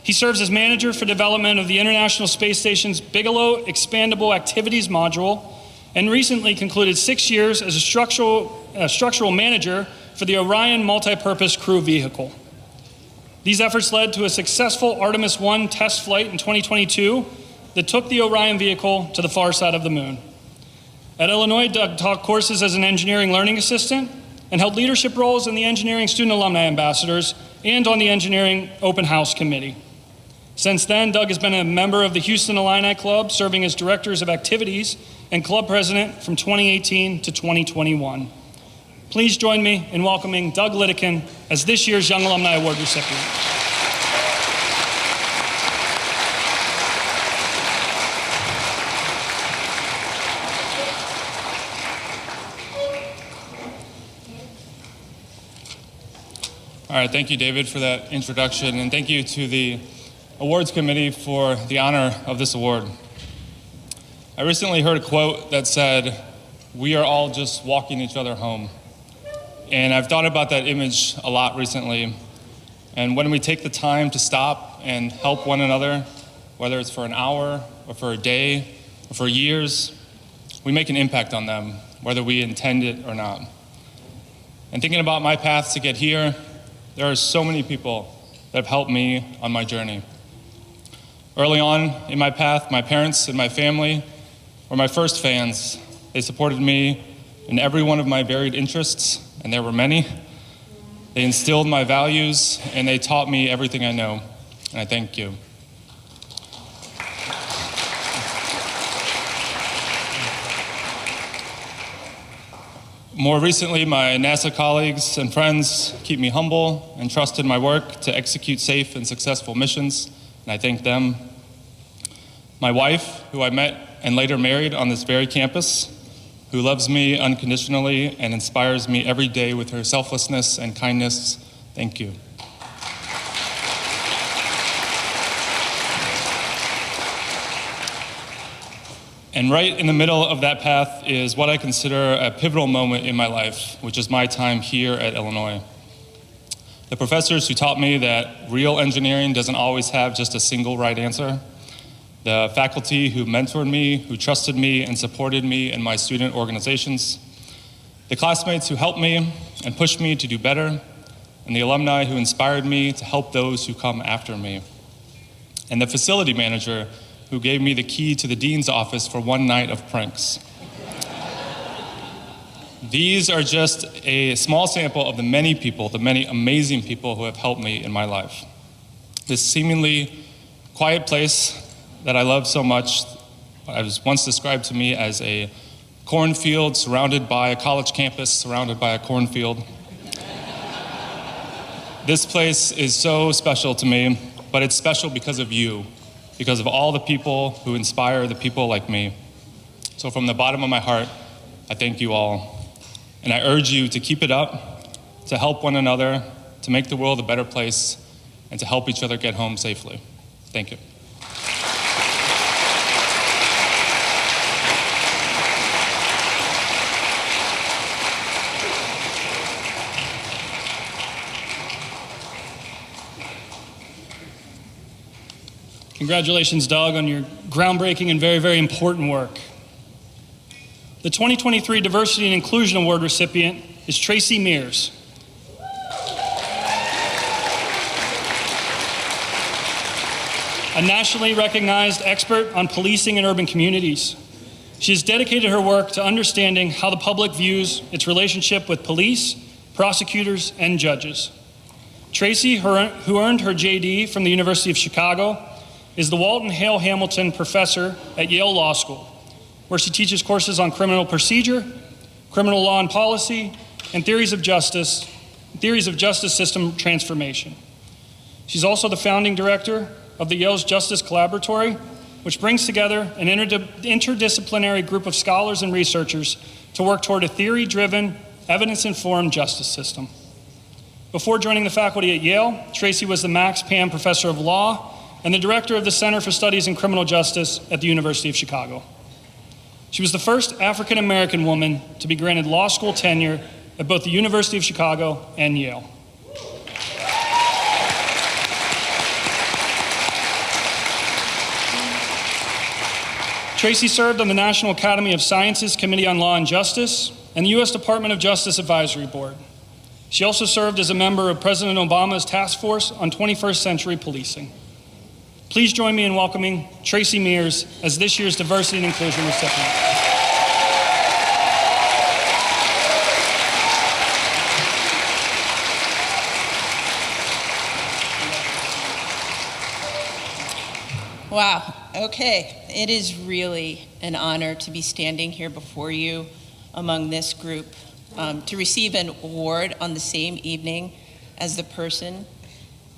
He serves as manager for development of the International Space Station's Bigelow Expandable Activities Module, and recently concluded 6 years as a structural manager for the Orion Multipurpose Crew Vehicle. These efforts led to a successful Artemis 1 test flight in 2022 that took the Orion vehicle to the far side of the moon. At Illinois, Doug taught courses as an engineering learning assistant and held leadership roles in the Engineering Student Alumni Ambassadors and on the Engineering Open House Committee. Since then, Doug has been a member of the Houston Illini Club, serving as directors of activities and club president from 2018 to 2021. Please join me in welcoming Doug Litteken as this year's Young Alumni Award recipient. All right, thank you, David, for that introduction, and thank you to the Awards Committee for the honor of this award. I recently heard a quote that said, "We are all just walking each other home." And I've thought about that image a lot recently. And when we take the time to stop and help one another, whether it's for an hour or for a day or for years, we make an impact on them, whether we intend it or not. And thinking about my path to get here, there are so many people that have helped me on my journey. Early on in my path, my parents and my family were my first fans. They supported me in every one of my varied interests, and there were many. They instilled my values, and they taught me everything I know, and I thank you. More recently, my NASA colleagues and friends keep me humble and trust in my work to execute safe and successful missions, and I thank them. My wife, who I met and later married on this very campus, who loves me unconditionally and inspires me every day with her selflessness and kindness, thank you. And right in the middle of that path is what I consider a pivotal moment in my life, which is my time here at Illinois. The professors who taught me that real engineering doesn't always have just a single right answer, the faculty who mentored me, who trusted me and supported me in my student organizations, the classmates who helped me and pushed me to do better, and the alumni who inspired me to help those who come after me, and the facility manager who gave me the key to the dean's office for one night of pranks. These are just a small sample of the many people, the many amazing people who have helped me in my life. This seemingly quiet place that I love so much, I was once described to me as a cornfield surrounded by a college campus, surrounded by a cornfield. This place is so special to me, but it's special because of you, because of all the people who inspire the people like me. So from the bottom of my heart, I thank you all. And I urge you to keep it up, to help one another, to make the world a better place, and to help each other get home safely. Thank you. Congratulations, Doug, on your groundbreaking and very, very important work. The 2023 Diversity and Inclusion Award recipient is Tracey Meares. A nationally recognized expert on policing in urban communities. She has dedicated her work to understanding how the public views its relationship with police, prosecutors, and judges. Tracey, who earned her JD from the University of Chicago, is the Walton Hale Hamilton Professor at Yale Law School, where she teaches courses on criminal procedure, criminal law and policy, and theories of justice system transformation. She's also the founding director of the Yale's Justice Collaboratory, which brings together an interdisciplinary group of scholars and researchers to work toward a theory-driven, evidence-informed justice system. Before joining the faculty at Yale, Tracey was the Max Pam Professor of Law and the Director of the Center for Studies in Criminal Justice at the University of Chicago. She was the first African American woman to be granted law school tenure at both the University of Chicago and Yale. Tracey served on the National Academy of Sciences Committee on Law and Justice and the U.S. Department of Justice Advisory Board. She also served as a member of President Obama's Task Force on 21st Century Policing. Please join me in welcoming Tracey Meares as this year's Diversity and Inclusion recipient. Wow, okay. It is really an honor to be standing here before you among this group, to receive an award on the same evening as the person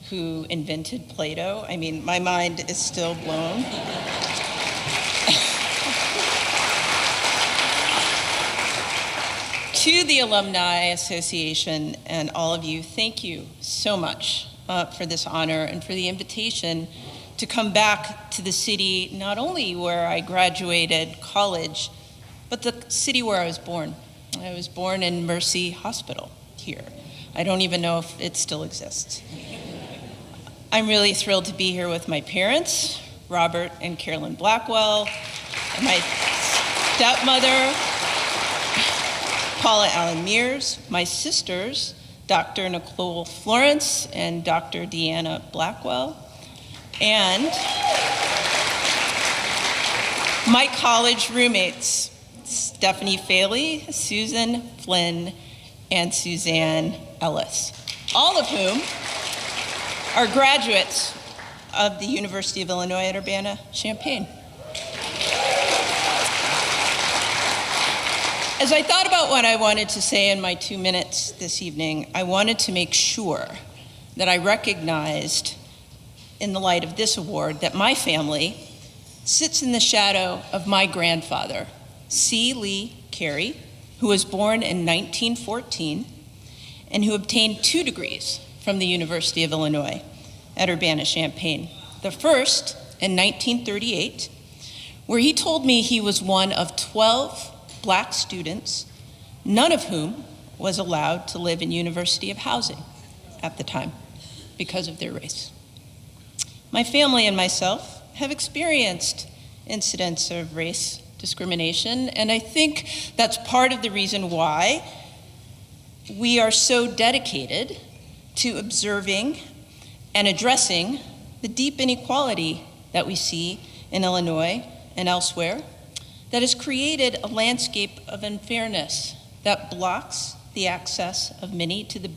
who invented Play-Doh. I mean, my mind is still blown. To the Alumni Association and all of you, thank you so much for this honor and for the invitation to come back to the city, not only where I graduated college, but the city where I was born. I was born in Mercy Hospital here. I don't even know if it still exists. I'm really thrilled to be here with my parents, Robert and Carolyn Blackwell, and my stepmother, Paula Allen Meares, my sisters, Dr. Nicole Florence and Dr. Deanna Blackwell, and my college roommates, Stephanie Faley, Susan Flynn, and Suzanne Ellis, all of whom are graduates of the University of Illinois at Urbana-Champaign. As I thought about what I wanted to say in my 2 minutes this evening, I wanted to make sure that I recognized, in the light of this award, that my family sits in the shadow of my grandfather, C. Lee Carey, who was born in 1914 and who obtained 2 degrees from the University of Illinois at Urbana-Champaign. The first in 1938, where he told me he was one of 12 black students, none of whom was allowed to live in university of housing at the time because of their race. My family and myself have experienced incidents of race discrimination, and I think that's part of the reason why we are so dedicated to observing and addressing the deep inequality that we see in Illinois and elsewhere that has created a landscape of unfairness that blocks the access of many to the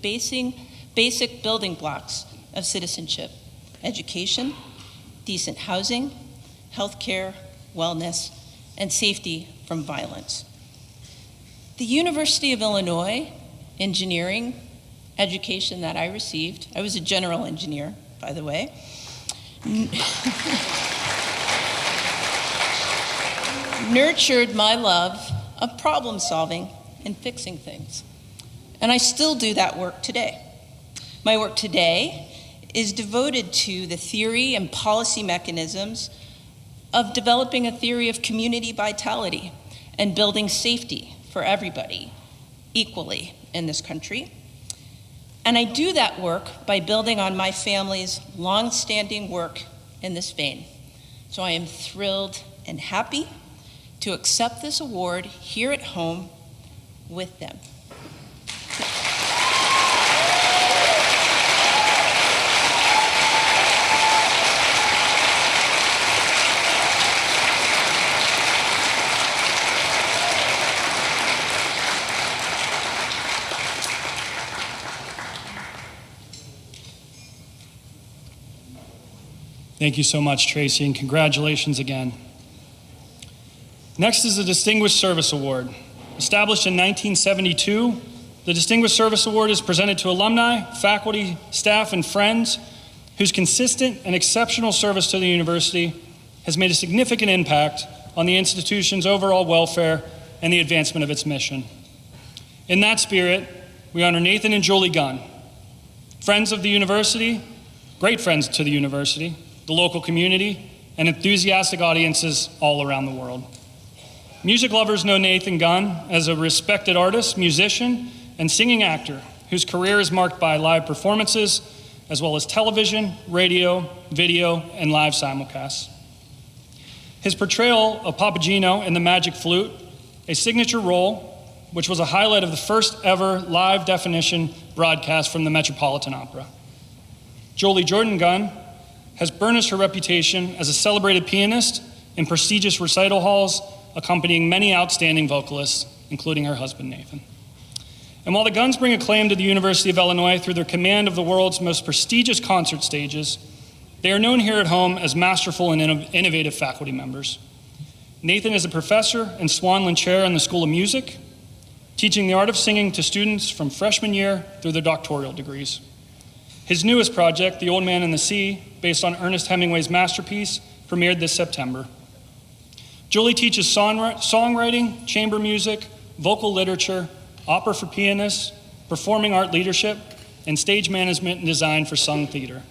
basic building blocks of citizenship: education, decent housing, healthcare, wellness, and safety from violence. The University of Illinois engineering education that I received, I was a general engineer, by the way, nurtured my love of problem solving and fixing things. And I still do that work today. My work today is devoted to the theory and policy mechanisms of developing a theory of community vitality and building safety for everybody equally in this country. And I do that work by building on my family's long-standing work in this vein. So I am thrilled and happy to accept this award here at home with them. Thank you so much, Tracey, and congratulations again. Next is the Distinguished Service Award. Established in 1972, the Distinguished Service Award is presented to alumni, faculty, staff, and friends whose consistent and exceptional service to the university has made a significant impact on the institution's overall welfare and the advancement of its mission. In that spirit, we honor Nathan and Julie Gunn, Friends of the university, great friends to the university, the local community, and enthusiastic audiences all around the world. Music lovers know Nathan Gunn as a respected artist, musician, and singing actor whose career is marked by live performances, as well as television, radio, video, and live simulcasts. His portrayal of Papageno in The Magic Flute, a signature role, which was a highlight of the first ever live definition broadcast from the Metropolitan Opera. Jolie Jordan Gunn has burnished her reputation as a celebrated pianist in prestigious recital halls, accompanying many outstanding vocalists, including her husband, Nathan. And while the Gunns bring acclaim to the University of Illinois through their command of the world's most prestigious concert stages, they are known here at home as masterful and innovative faculty members. Nathan is a professor and Swanland Chair in the School of Music, teaching the art of singing to students from freshman year through their doctoral degrees. His newest project, The Old Man and the Sea, based on Ernest Hemingway's masterpiece, premiered this September. Julie teaches songwriting, chamber music, vocal literature, opera for pianists, performing art leadership, and stage management and design for sung theater.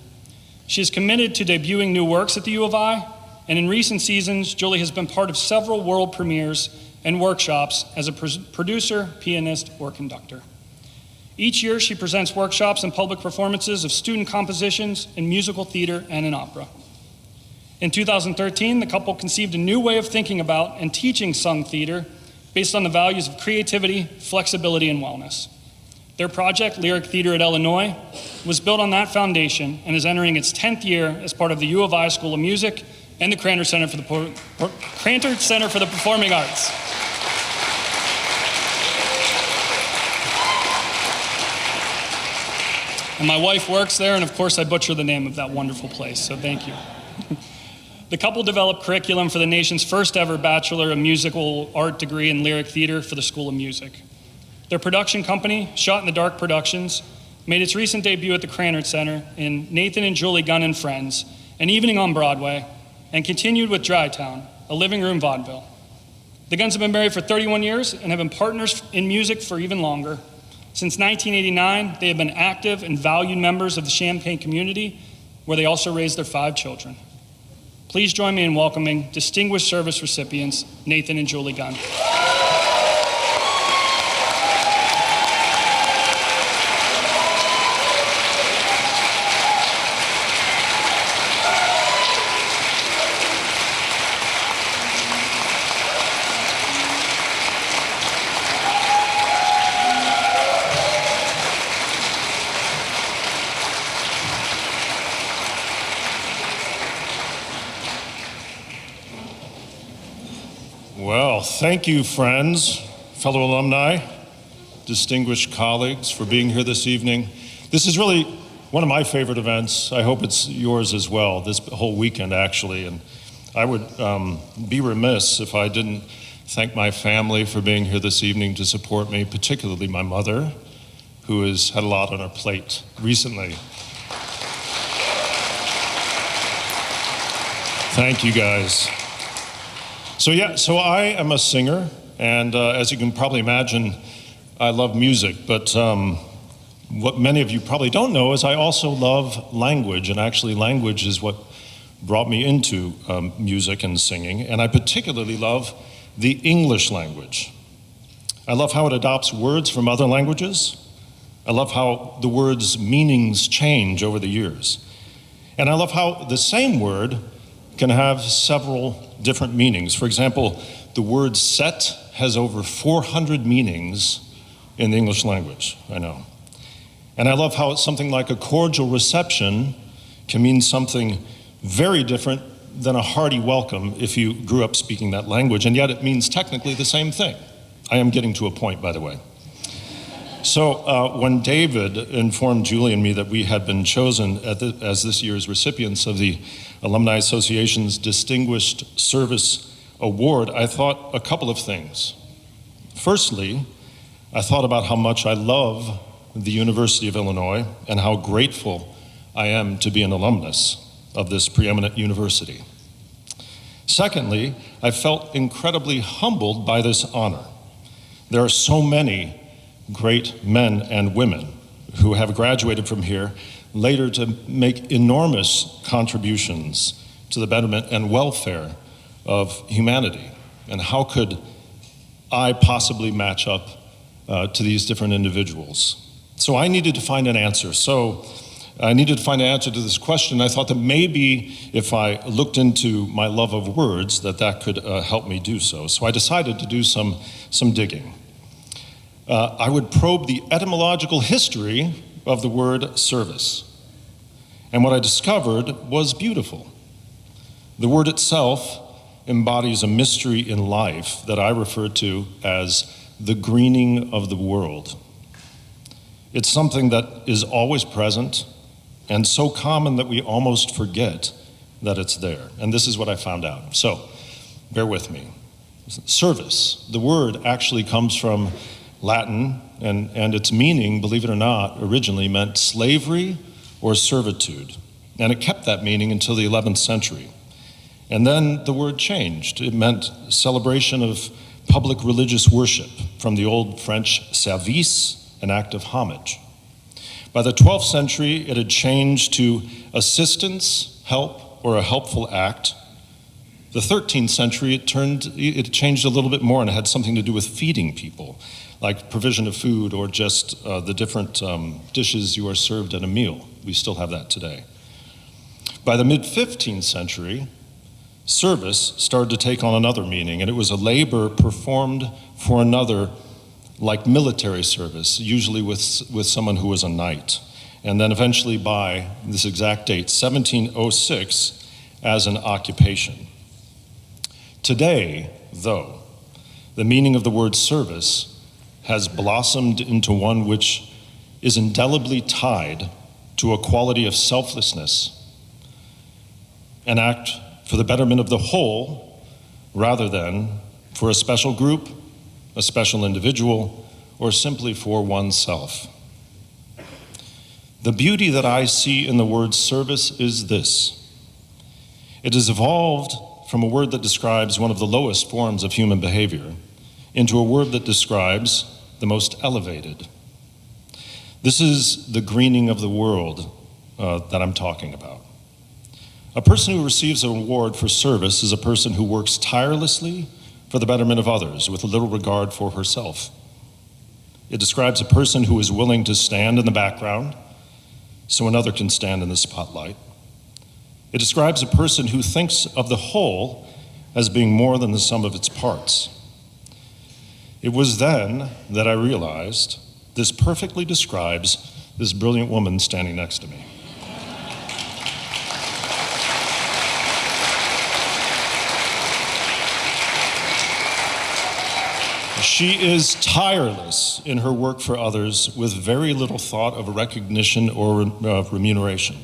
She is committed to debuting new works at the U of I, and in recent seasons, Julie has been part of several world premieres and workshops as a producer, pianist, or conductor. Each year, she presents workshops and public performances of student compositions in musical theater and in opera. In 2013, the couple conceived a new way of thinking about and teaching sung theater based on the values of creativity, flexibility, and wellness. Their project, Lyric Theater at Illinois, was built on that foundation and is entering its 10th year as part of the U of I School of Music and the Crantor Center for the Performing Arts. And my wife works there, and of course I butcher the name of that wonderful place, so thank you. The couple developed curriculum for the nation's first ever Bachelor of Musical Art degree in Lyric Theater for the School of Music. Their production company, Shot in the Dark Productions, made its recent debut at the Crantor Center in Nathan and Julie Gunn and Friends, An Evening on Broadway, and continued with Dry Town, a living room vaudeville. The Gunns have been married for 31 years and have been partners in music for even longer. Since 1989, they have been active and valued members of the Champaign community, where they also raised their 5 children. Please join me in welcoming distinguished service recipients, Nathan and Julie Gunn. Well, thank you, friends, fellow alumni, distinguished colleagues, for being here this evening. This is really one of my favorite events. I hope it's yours as well, this whole weekend, actually. And I would be remiss if I didn't thank my family for being here this evening to support me, particularly my mother, who has had a lot on her plate recently. Thank you, guys. So I am a singer, and as you can probably imagine, I love music, but what many of you probably don't know is I also love language, and actually language is what brought me into music and singing, and I particularly love the English language. I love how it adopts words from other languages. I love how the words' meanings change over the years. And I love how the same word can have several different meanings. For example, the word set has over 400 meanings in the English language, I know. And I love how something like a cordial reception can mean something very different than a hearty welcome if you grew up speaking that language, and yet it means technically the same thing. I am getting to a point, by the way. So when David informed Julie and me that we had been chosen as this year's recipients of the Alumni Association's Distinguished Service Award, I thought a couple of things. Firstly, I thought about how much I love the University of Illinois and how grateful I am to be an alumnus of this preeminent university. Secondly, I felt incredibly humbled by this honor. There are so many great men and women who have graduated from here, later to make enormous contributions to the betterment and welfare of humanity. And how could I possibly match up to these different individuals? So I needed to find an answer. So I needed to find an answer to this question. I thought that maybe if I looked into my love of words, that could help me do so. So I decided to do some digging. I would probe the etymological history of the word service. And what I discovered was beautiful. The word itself embodies a mystery in life that I refer to as the greening of the world. It's something that is always present and so common that we almost forget that it's there. And this is what I found out. So, bear with me. Service. The word actually comes from Latin, and its meaning, believe it or not, originally meant slavery or servitude. And it kept that meaning until the 11th century. And then the word changed. It meant celebration of public religious worship, from the old French service, an act of homage. By the 12th century, it had changed to assistance, help, or a helpful act. The 13th century, it changed a little bit more, and it had something to do with feeding people, like provision of food or just the different dishes you are served at a meal. We still have that today. By the mid-15th century, service started to take on another meaning, and it was a labor performed for another, like military service, usually with someone who was a knight. And then eventually by this exact date, 1706, as an occupation. Today, though, the meaning of the word service has blossomed into one which is indelibly tied to a quality of selflessness, an act for the betterment of the whole rather than for a special group, a special individual, or simply for oneself. The beauty that I see in the word service is this. It has evolved from a word that describes one of the lowest forms of human behavior into a word that describes the most elevated. This is the greening of the world that I'm talking about. A person who receives an award for service is a person who works tirelessly for the betterment of others with little regard for herself. It describes a person who is willing to stand in the background so another can stand in the spotlight. It describes a person who thinks of the whole as being more than the sum of its parts. It was then that I realized this perfectly describes this brilliant woman standing next to me. She is tireless in her work for others with very little thought of recognition or remuneration.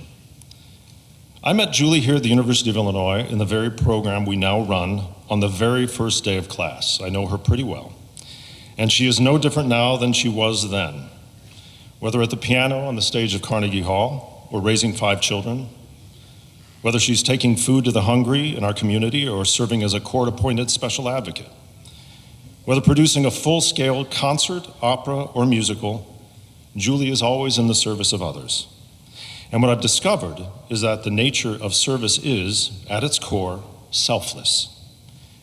I met Julie here at the University of Illinois in the very program we now run on the very first day of class. I know her pretty well. And she is no different now than she was then. Whether at the piano on the stage of Carnegie Hall or raising 5 children, whether she's taking food to the hungry in our community or serving as a court-appointed special advocate, whether producing a full-scale concert, opera, or musical, Julie is always in the service of others. And what I've discovered is that the nature of service is, at its core, selfless.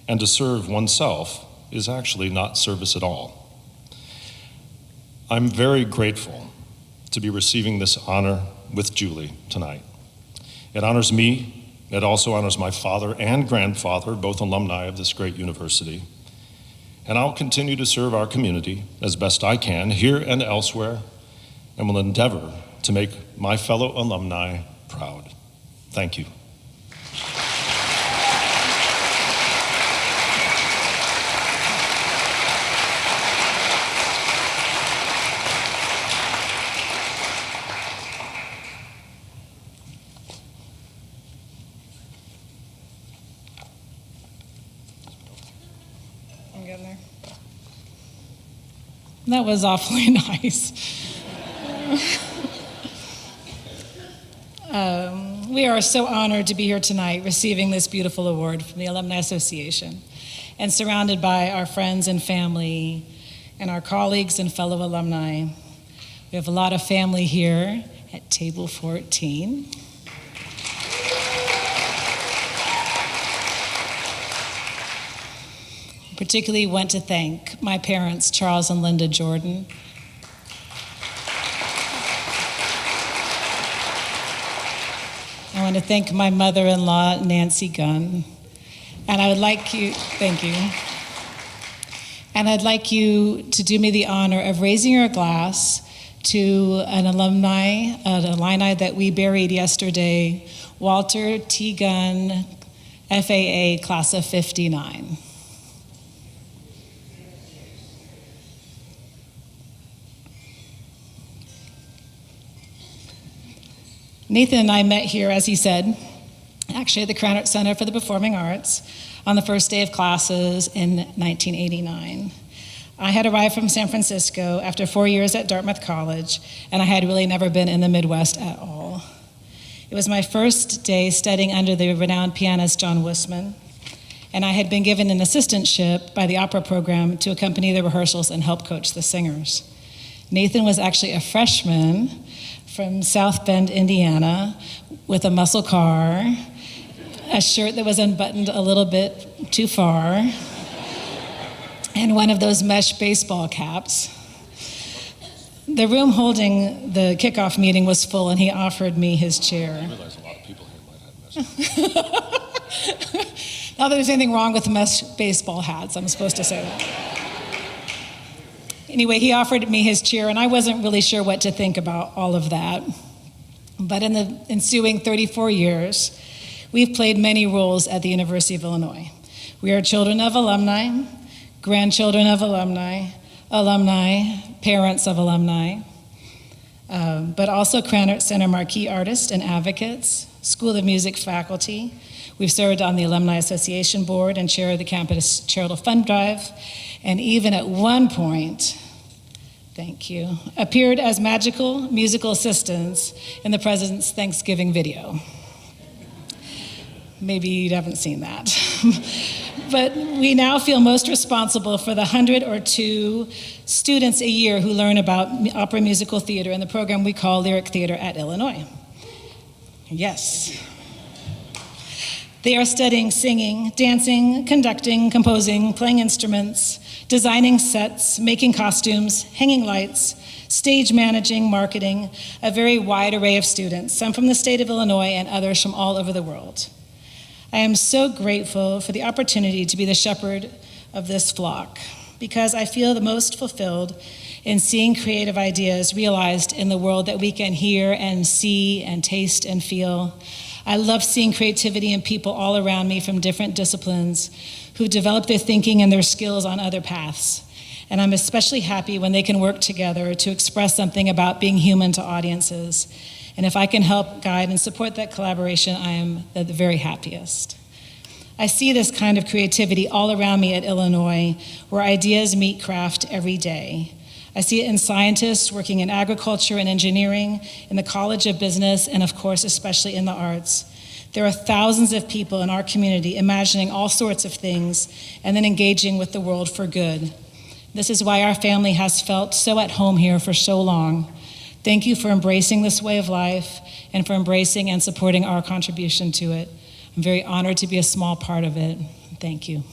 And to serve oneself is actually not service at all. I'm very grateful to be receiving this honor with Julie tonight. It honors me. It also honors my father and grandfather, both alumni of this great university. And I'll continue to serve our community as best I can here and elsewhere, and will endeavor to make my fellow alumni proud. Thank you. That was awfully nice. We are so honored to be here tonight receiving this beautiful award from the Alumni Association and surrounded by our friends and family and our colleagues and fellow alumni. We have a lot of family here at table 14. Particularly want to thank my parents, Charles and Linda Jordan. I want to thank my mother-in-law, Nancy Gunn. And I would like you, thank you. And I'd like you to do me the honor of raising your glass to an Illini that we buried yesterday, Walter T. Gunn, FAA, class of 59. Nathan and I met here, as he said, actually at the Krannert Center for the Performing Arts on the first day of classes in 1989. I had arrived from San Francisco after 4 years at Dartmouth College, and I had really never been in the Midwest at all. It was my first day studying under the renowned pianist John Wussman, and I had been given an assistantship by the opera program to accompany the rehearsals and help coach the singers. Nathan was actually a freshman from South Bend, Indiana, with a muscle car, a shirt that was unbuttoned a little bit too far, and one of those mesh baseball caps. The room holding the kickoff meeting was full, and he offered me his chair. I realize a lot of people here might have mesh. Not that there's anything wrong with mesh baseball hats, I'm supposed to say that. Anyway, he offered me his chair, and I wasn't really sure what to think about all of that. But in the ensuing 34 years, we've played many roles at the University of Illinois. We are children of alumni, grandchildren of alumni, parents of alumni, but also Krannert Center marquee artists and advocates, School of Music faculty. We've served on the Alumni Association Board and chair of the campus charitable fund drive, and even at one point, thank you, appeared as magical musical assistants in the President's Thanksgiving video. Maybe you haven't seen that. But we now feel most responsible for the 100 or 2 students a year who learn about opera musical theater in the program we call Lyric Theater at Illinois. Yes. They are studying singing, dancing, conducting, composing, playing instruments, designing sets, making costumes, hanging lights, stage managing, marketing, a very wide array of students, some from the state of Illinois and others from all over the world. I am so grateful for the opportunity to be the shepherd of this flock because I feel the most fulfilled in seeing creative ideas realized in the world that we can hear and see and taste and feel. I love seeing creativity in people all around me from different disciplines who develop their thinking and their skills on other paths. And I'm especially happy when they can work together to express something about being human to audiences. And if I can help guide and support that collaboration, I am the very happiest. I see this kind of creativity all around me at Illinois, where ideas meet craft every day. I see it in scientists working in agriculture and engineering, in the College of Business, and of course, especially in the arts. There are thousands of people in our community imagining all sorts of things and then engaging with the world for good. This is why our family has felt so at home here for so long. Thank you for embracing this way of life and for embracing and supporting our contribution to it. I'm very honored to be a small part of it. Thank you.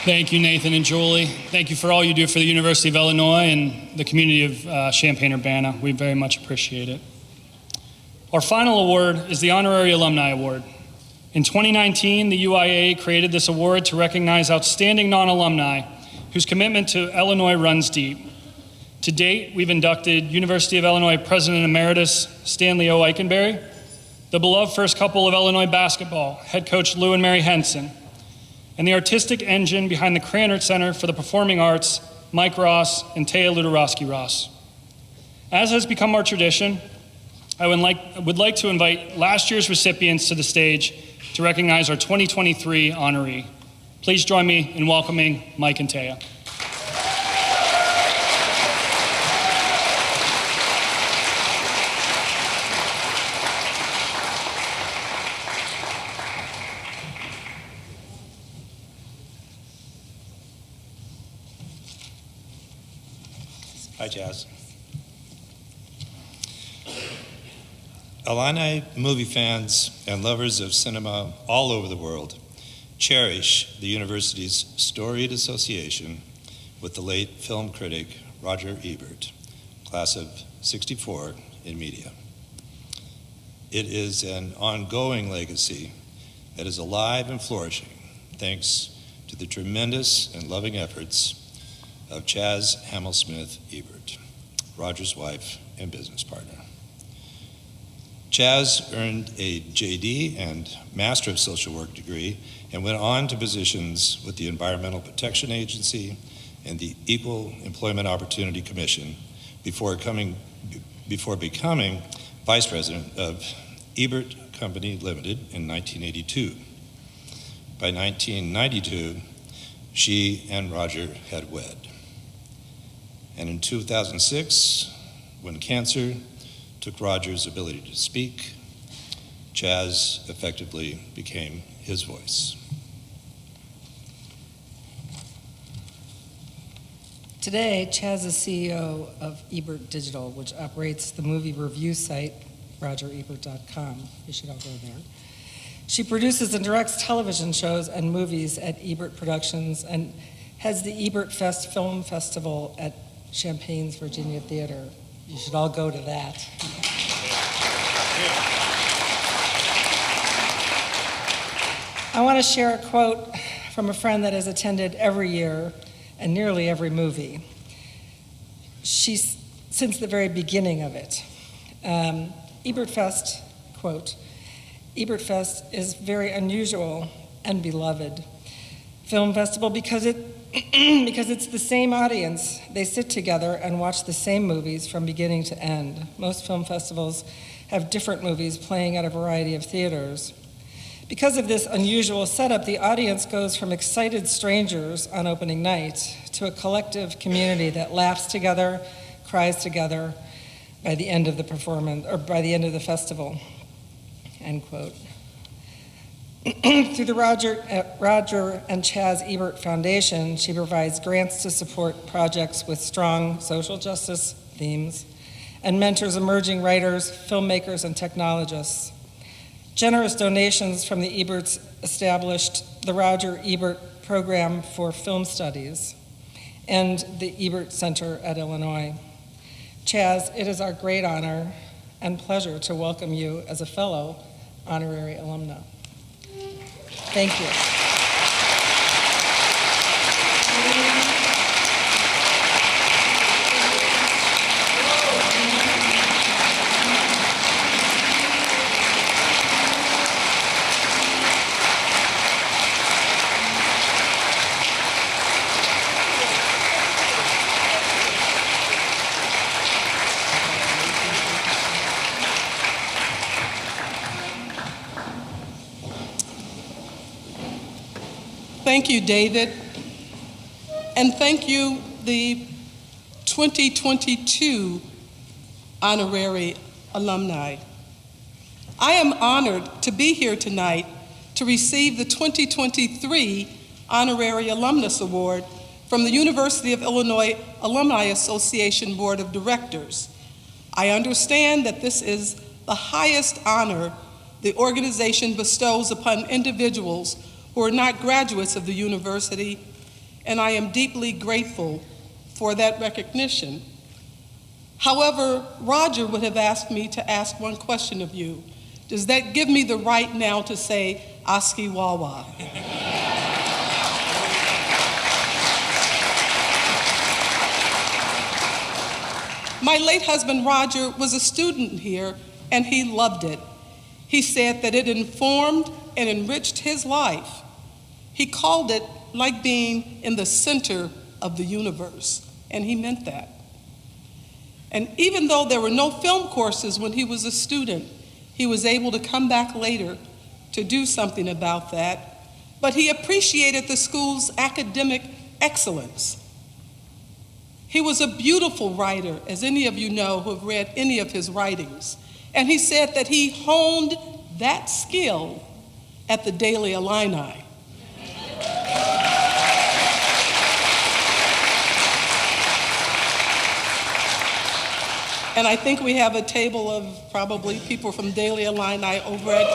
Thank you, Nathan and Julie. Thank you for all you do for the University of Illinois and the community of Champaign-Urbana. We very much appreciate it. Our final award is the Honorary Alumni Award. In 2019, the UIA created this award to recognize outstanding non-alumni whose commitment to Illinois runs deep. To date, we've inducted University of Illinois President Emeritus Stanley O. Eikenberry, the beloved first couple of Illinois basketball, head coach Lou and Mary Henson, and the artistic engine behind the Krannert Center for the Performing Arts, Mike Ross and Taya Ludarowski Ross. As has become our tradition, I would like to invite last year's recipients to the stage to recognize our 2023 honoree. Please join me in welcoming Mike and Taya. Hi, Chaz. Illini movie fans and lovers of cinema all over the world cherish the university's storied association with the late film critic Roger Ebert, class of '64 in media. It is an ongoing legacy that is alive and flourishing thanks to the tremendous and loving efforts of Chaz Hamel-Smith Ebert, Roger's wife and business partner. Chaz earned a JD and Master of Social Work degree and went on to positions with the Environmental Protection Agency and the Equal Employment Opportunity Commission before becoming Vice President of Ebert Company Limited in 1982. By 1992, she and Roger had wed. And in 2006, when cancer took Roger's ability to speak, Chaz effectively became his voice. Today, Chaz is CEO of Ebert Digital, which operates the movie review site, RogerEbert.com. You should all go there. She produces and directs television shows and movies at Ebert Productions and heads the Ebert Fest Film Festival at Champaign's Virginia Theater. You should all go to that. I want to share a quote from a friend that has attended every year and nearly every movie. She's since the very beginning of it. Ebert Fest, quote, Ebert Fest is very unusual and beloved film festival because it's the same audience. They sit together and watch the same movies from beginning to end. Most film festivals have different movies playing at a variety of theaters. Because of this unusual setup, the audience goes from excited strangers on opening night to a collective community that laughs together, cries together by the end of the performance, or by the end of the festival, end quote. Through the Roger and Chaz Ebert Foundation, she provides grants to support projects with strong social justice themes and mentors emerging writers, filmmakers, and technologists. Generous donations from the Eberts established the Roger Ebert Program for Film Studies and the Ebert Center at Illinois. Chaz, it is our great honor and pleasure to welcome you as a fellow honorary alumna. Thank you. Thank you, David, and thank you, the 2022 honorary alumni. I am honored to be here tonight to receive the 2023 Honorary Alumnus Award from the University of Illinois Alumni Association Board of Directors. I understand that this is the highest honor the organization bestows upon individuals who are not graduates of the university, and I am deeply grateful for that recognition. However, Roger would have asked me to ask one question of you. Does that give me the right now to say Aski Wawa? My late husband, Roger, was a student here, and he loved it. He said that it informed and enriched his life. He called it like being in the center of the universe, and he meant that. And even though there were no film courses when he was a student, he was able to come back later to do something about that. But he appreciated the school's academic excellence. He was a beautiful writer, as any of you know who have read any of his writings. And he said that he honed that skill at the Daily Illini. And I think we have a table of probably people from Daily Illini over at.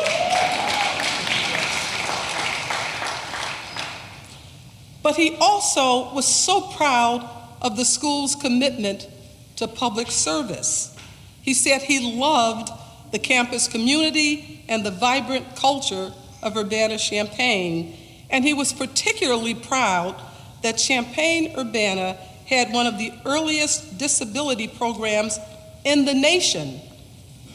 But he also was so proud of the school's commitment to public service. He said he loved the campus community and the vibrant culture of Urbana-Champaign, and he was particularly proud that Champaign-Urbana had one of the earliest disability programs in the nation,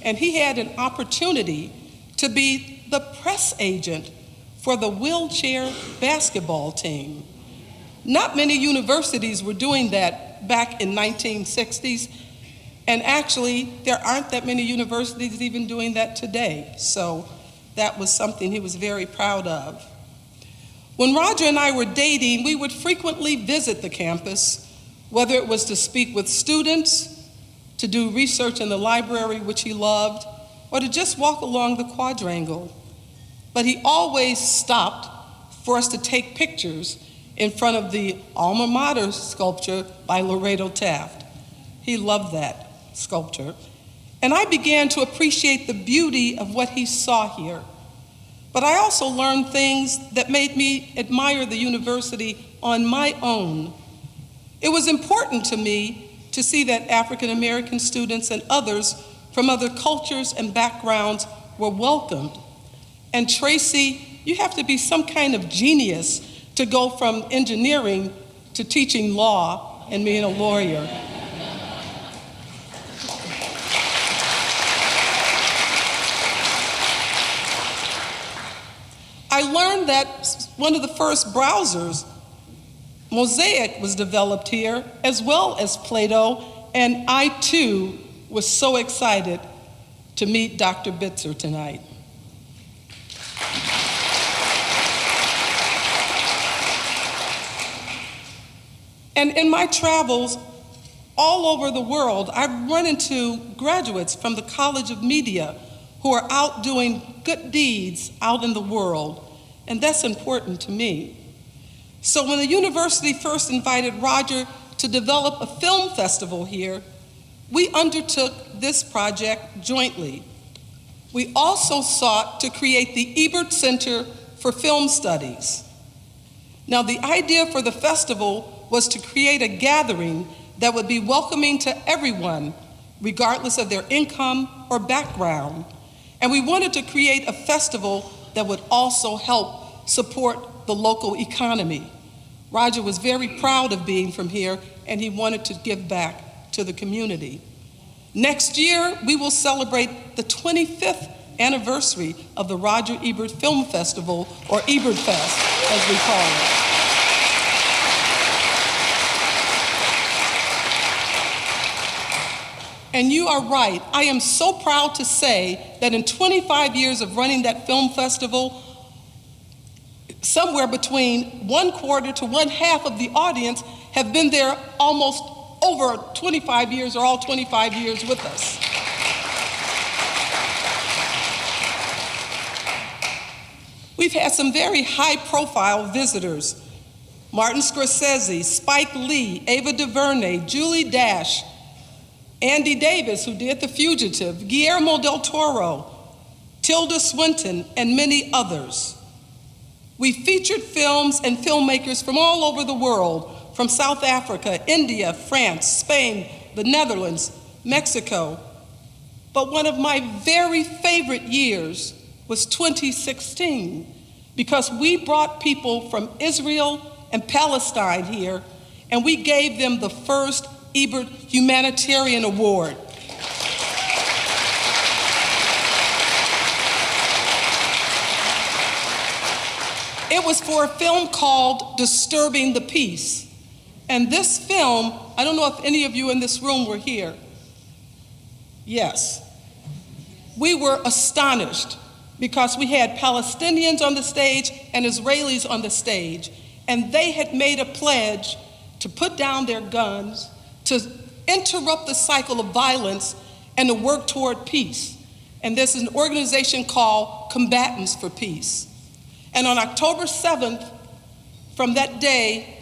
and he had an opportunity to be the press agent for the wheelchair basketball team. Not many universities were doing that back in 1960s, and actually there aren't that many universities even doing that today, so that was something he was very proud of. When Roger and I were dating, we would frequently visit the campus, whether it was to speak with students, to do research in the library, which he loved, or to just walk along the quadrangle. But he always stopped for us to take pictures in front of the alma mater sculpture by Laredo Taft. He loved that sculpture. And I began to appreciate the beauty of what he saw here. But I also learned things that made me admire the university on my own. It was important to me to see that African American students and others from other cultures and backgrounds were welcomed. And Tracey, you have to be some kind of genius to go from engineering to teaching law and being a lawyer. I learned that one of the first browsers, Mosaic, was developed here, as well as Play-Doh, and I too was so excited to meet Dr. Bitzer tonight. And in my travels all over the world, I've run into graduates from the College of Media who are out doing good deeds out in the world, and that's important to me. So when the university first invited Roger to develop a film festival here, we undertook this project jointly. We also sought to create the Ebert Center for Film Studies. Now, the idea for the festival was to create a gathering that would be welcoming to everyone, regardless of their income or background. And we wanted to create a festival that would also help support the local economy. Roger was very proud of being from here, and he wanted to give back to the community. Next year, we will celebrate the 25th anniversary of the Roger Ebert Film Festival, or Ebert Fest, as we call it. And you are right. I am so proud to say that in 25 years of running that film festival, somewhere between 1/4 to 1/2 of the audience have been there almost over 25 years, or all 25 years with us. We've had some very high-profile visitors: Martin Scorsese, Spike Lee, Ava DuVernay, Julie Dash, Andy Davis, who did The Fugitive, Guillermo del Toro, Tilda Swinton, and many others. We featured films and filmmakers from all over the world, from South Africa, India, France, Spain, the Netherlands, Mexico. But one of my very favorite years was 2016, because we brought people from Israel and Palestine here, and we gave them the first Ebert Humanitarian Award. It was for a film called Disturbing the Peace. And this film, I don't know if any of you in this room were here, Yes. We were astonished because we had Palestinians on the stage and Israelis on the stage, and they had made a pledge to put down their guns, to interrupt the cycle of violence, and to work toward peace. And there's an organization called Combatants for Peace. And on October 7th, from that day,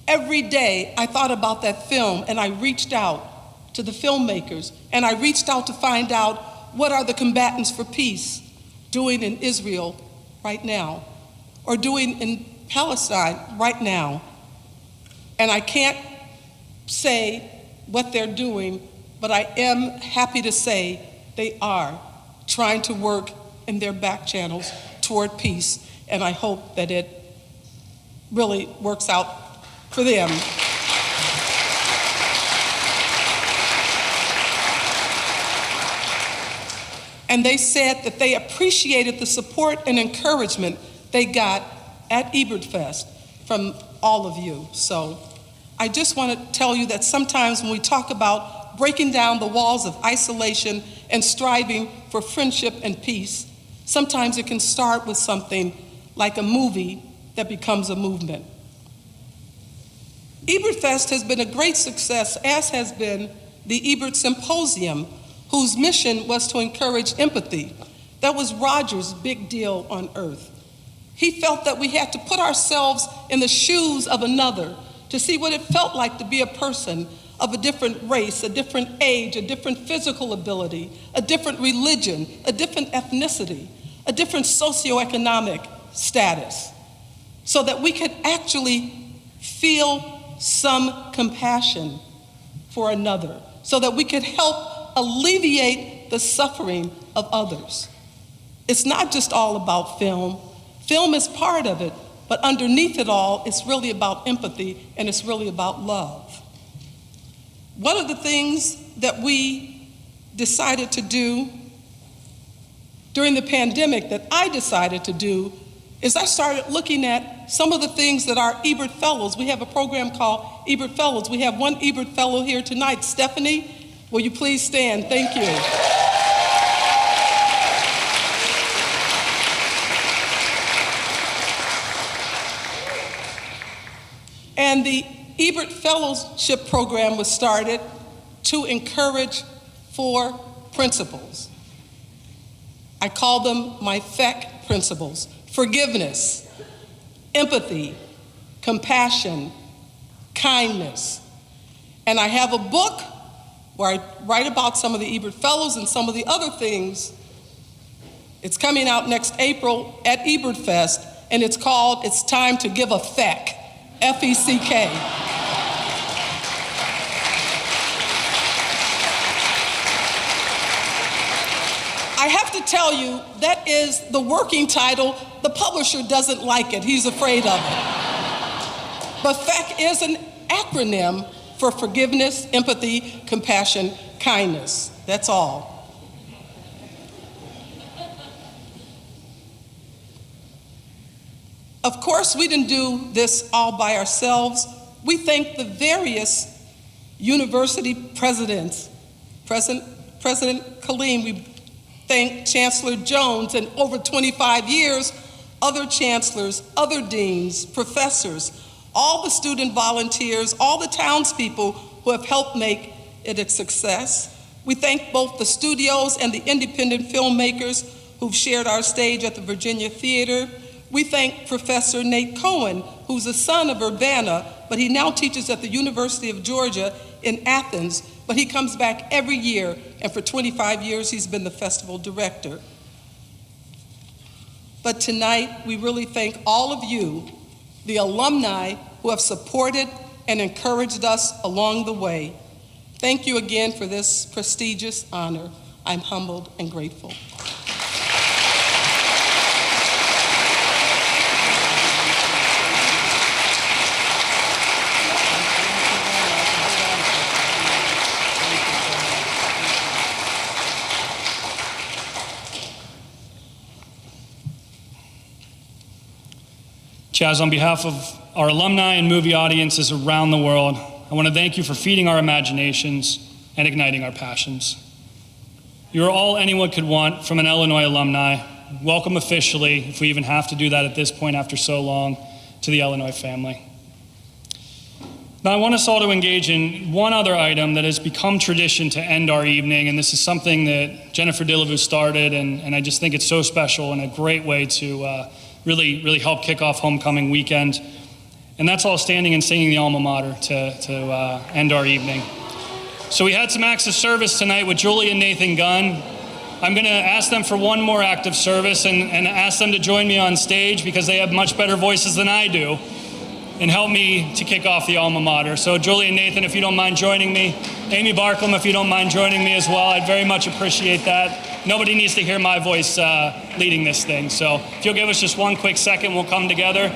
every day I thought about that film, and I reached out to the filmmakers, and I reached out to find out what are the Combatants for Peace doing in Israel right now, or doing in Palestine right now. And I can't say what they're doing, but I am happy to say they are trying to work in their back channels toward peace, and I hope that it really works out for them. And they said that they appreciated the support and encouragement they got at Ebert Fest from all of you. So I just want to tell you that sometimes when we talk about breaking down the walls of isolation and striving for friendship and peace, sometimes it can start with something like a movie that becomes a movement. Ebert Fest has been a great success, as has been the Ebert Symposium, whose mission was to encourage empathy. That was Roger's big deal on Earth. He felt that we had to put ourselves in the shoes of another to see what it felt like to be a person of a different race, a different age, a different physical ability, a different religion, a different ethnicity, a different socioeconomic status, so that we could actually feel some compassion for another, so that we could help alleviate the suffering of others. It's not just all about film. Film is part of it, but underneath it all, it's really about empathy and it's really about love. One of the things that we decided to do during the pandemic, that I decided to do, is I started looking at some of the things that our Ebert Fellows, we have a program called Ebert Fellows. We have one Ebert Fellow here tonight. Stephanie, will you please stand? Thank you. And the Ebert Fellowship Program was started to encourage 4 principles. I call them my FEC principles: forgiveness, empathy, compassion, kindness. And I have a book where I write about some of the Ebert Fellows and some of the other things. It's coming out next April at Ebert Fest, and it's called It's Time to Give a FEC, F-E-C-K. I have to tell you, that is the working title. The publisher doesn't like it. He's afraid of it. But FEC is an acronym for forgiveness, empathy, compassion, kindness. That's all. Of course, we didn't do this all by ourselves. We thank the various university presidents. President Colleen, we thank Chancellor Jones, and over 25 years, other chancellors, other deans, professors, all the student volunteers, all the townspeople who have helped make it a success. We thank both the studios and the independent filmmakers who've shared our stage at the Virginia Theater. We thank Professor Nate Cohen, who's a son of Urbana, but he now teaches at the University of Georgia in Athens, but he comes back every year, and for 25 years he's been the festival director. But tonight, we really thank all of you, the alumni who have supported and encouraged us along the way. Thank you again for this prestigious honor. I'm humbled and grateful. Chaz, on behalf of our alumni and movie audiences around the world, I want to thank you for feeding our imaginations and igniting our passions. You're all anyone could want from an Illinois alumni. Welcome officially, if we even have to do that at this point after so long, to the Illinois family. Now, I want us all to engage in one other item that has become tradition to end our evening, and this is something that Jennifer Dillevue started, and I just think it's so special and a great way to really help kick off homecoming weekend. And that's all standing and singing the alma mater to end our evening. So we had some acts of service tonight with Julie and Nathan Gunn. I'm going to ask them for one more act of service and ask them to join me on stage because they have much better voices than I do and help me to kick off the alma mater. So Julie and Nathan, if you don't mind joining me. Amy Barklam, if you don't mind joining me as well. I'd very much appreciate that. Nobody needs to hear my voice leading this thing. So if you'll give us just one quick second, we'll come together.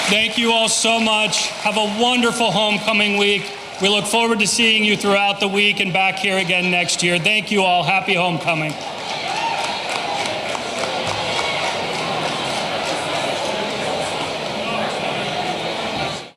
Thank you all so much. Have a wonderful homecoming week. We look forward to seeing you throughout the week and back here again next year. Thank you all. Happy homecoming.